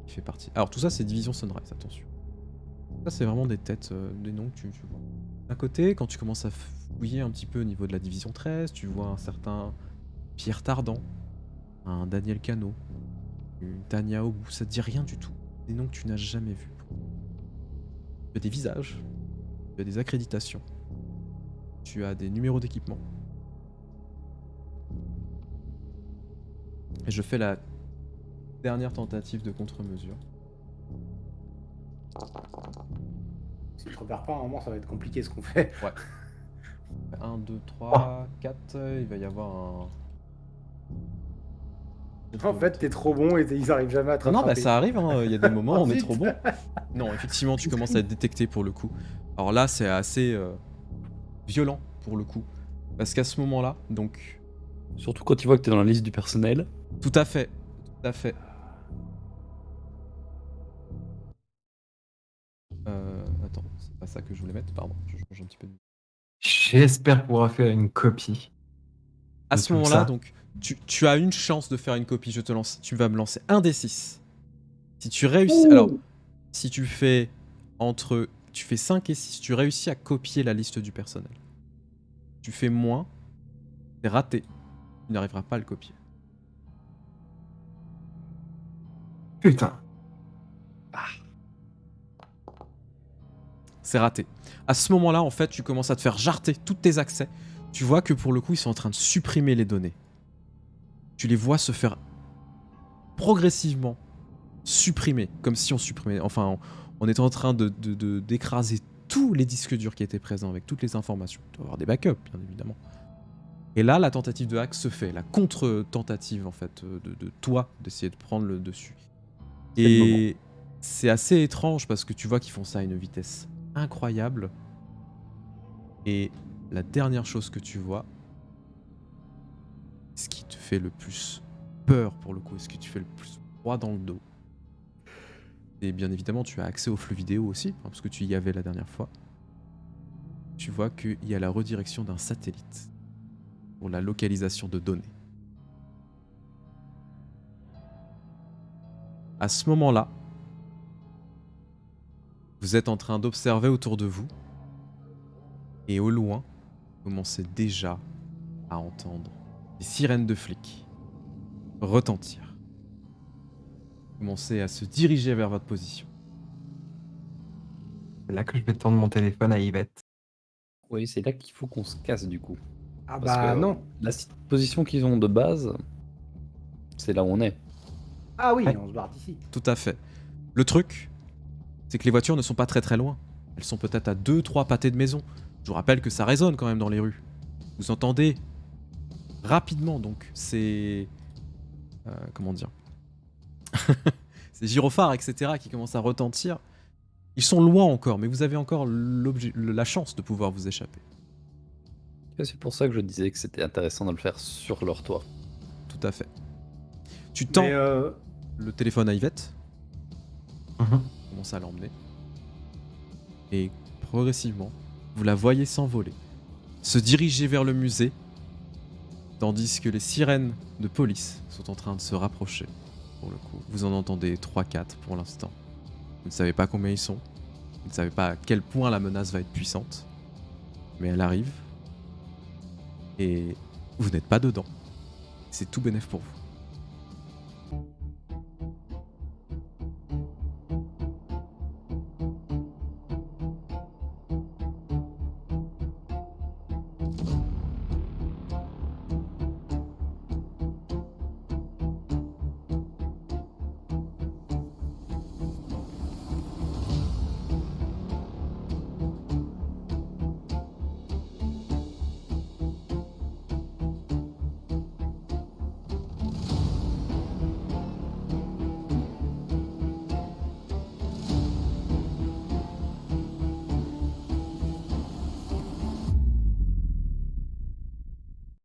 S1: Qui fait partie. Alors tout ça, c'est Division Sunrise, attention. Ça, c'est vraiment des têtes, des noms que tu vois. D'un côté, quand tu commences à fouiller un petit peu au niveau de la Division 13, tu vois un certain Pierre Tardant, un Daniel Cano, une Tania Obou, ça te dit rien du tout. Des noms que tu n'as jamais vus. Tu as des visages, tu as des accréditations, tu as des numéros d'équipement. Et je fais la dernière tentative de contre-mesure.
S4: Si je repère pas, à un moment, ça va être compliqué ce qu'on fait.
S1: 1, 2, 3, 4, il va y avoir un...
S4: En fait, t'es trop bon et ils arrivent jamais à te
S1: Non,
S4: rattraper.
S1: bah ça arrive, hein. Il y a des moments où on est
S4: Zut.
S1: trop bon. Non, effectivement, tu commences à être détecté pour le coup. Alors là, c'est assez violent pour le coup. Parce qu'à ce moment-là, donc...
S3: Surtout quand tu vois que t'es dans la liste du personnel.
S1: Tout à fait, tout à fait. Attends, c'est pas ça que je voulais mettre, pardon, je change un petit peu de...
S5: J'espère pouvoir faire une copie.
S1: À
S5: de
S1: ce
S5: tout
S1: moment-là,
S5: ça.
S1: donc, tu as une chance de faire une copie, tu vas me lancer un des 6. Si tu réussis... Alors, si tu fais entre... Tu fais 5 et 6, tu réussis à copier la liste du personnel. Tu fais moins, c'est raté. Tu n'arriveras pas à le copier.
S5: Putain.
S1: C'est raté. À ce moment-là, en fait, tu commences à te faire jarter tous tes accès. Tu vois que pour le coup, ils sont en train de supprimer les données. Tu les vois se faire progressivement supprimer, comme si on supprimait. Enfin, on était en train d'écraser tous les disques durs qui étaient présents avec toutes les informations. Tu dois avoir des backups, bien évidemment. Et là, la tentative de hack se fait, la contre-tentative en fait de toi d'essayer de prendre le dessus.
S3: C'est le moment.
S1: Et c'est assez étrange parce que tu vois qu'ils font ça à une vitesse incroyable. Et la dernière chose que tu vois, ce qui te fait le plus peur pour le coup, ce qui te fait le plus froid dans le dos. Et bien évidemment, tu as accès au flux vidéo aussi, hein, parce que tu y avais la dernière fois. Tu vois qu'il y a la redirection d'un satellite pour la localisation de données. À ce moment-là, vous êtes en train d'observer autour de vous, et au loin, vous commencez déjà à entendre les sirènes de flics retentir. Vous commencez à se diriger vers votre position.
S5: C'est là que je vais tendre mon téléphone à Yvette.
S3: Oui, c'est là qu'il faut qu'on se casse du coup.
S4: Ah
S3: Parce
S4: bah
S3: que
S4: non.
S3: la position qu'ils ont de base, c'est là où on est.
S4: Ah oui,
S1: Ouais.
S4: on se barre d'ici.
S1: Tout à fait. Le truc, c'est que les voitures ne sont pas très très loin. Elles sont peut-être à 2-3 pâtés de maison. Je vous rappelle que ça résonne quand même dans les rues. Vous entendez rapidement, donc c'est... comment dire ces gyrophares, etc. qui commencent à retentir. Ils sont loin encore, mais vous avez encore la chance de pouvoir vous échapper.
S3: Et c'est pour ça que je disais que c'était intéressant de le faire sur leur toit.
S1: Tout à fait. Tu tends
S4: Mais
S1: le téléphone à Yvette.
S5: Mhm.
S1: Commence à l'emmener. et progressivement, vous la voyez s'envoler, se diriger vers le musée, tandis que les sirènes de police sont en train de se rapprocher. Pour le coup, vous en entendez 3-4 pour l'instant. Vous ne savez pas combien ils sont, vous ne savez pas à quel point la menace va être puissante, mais elle arrive, et vous n'êtes pas dedans. C'est tout bénef pour vous.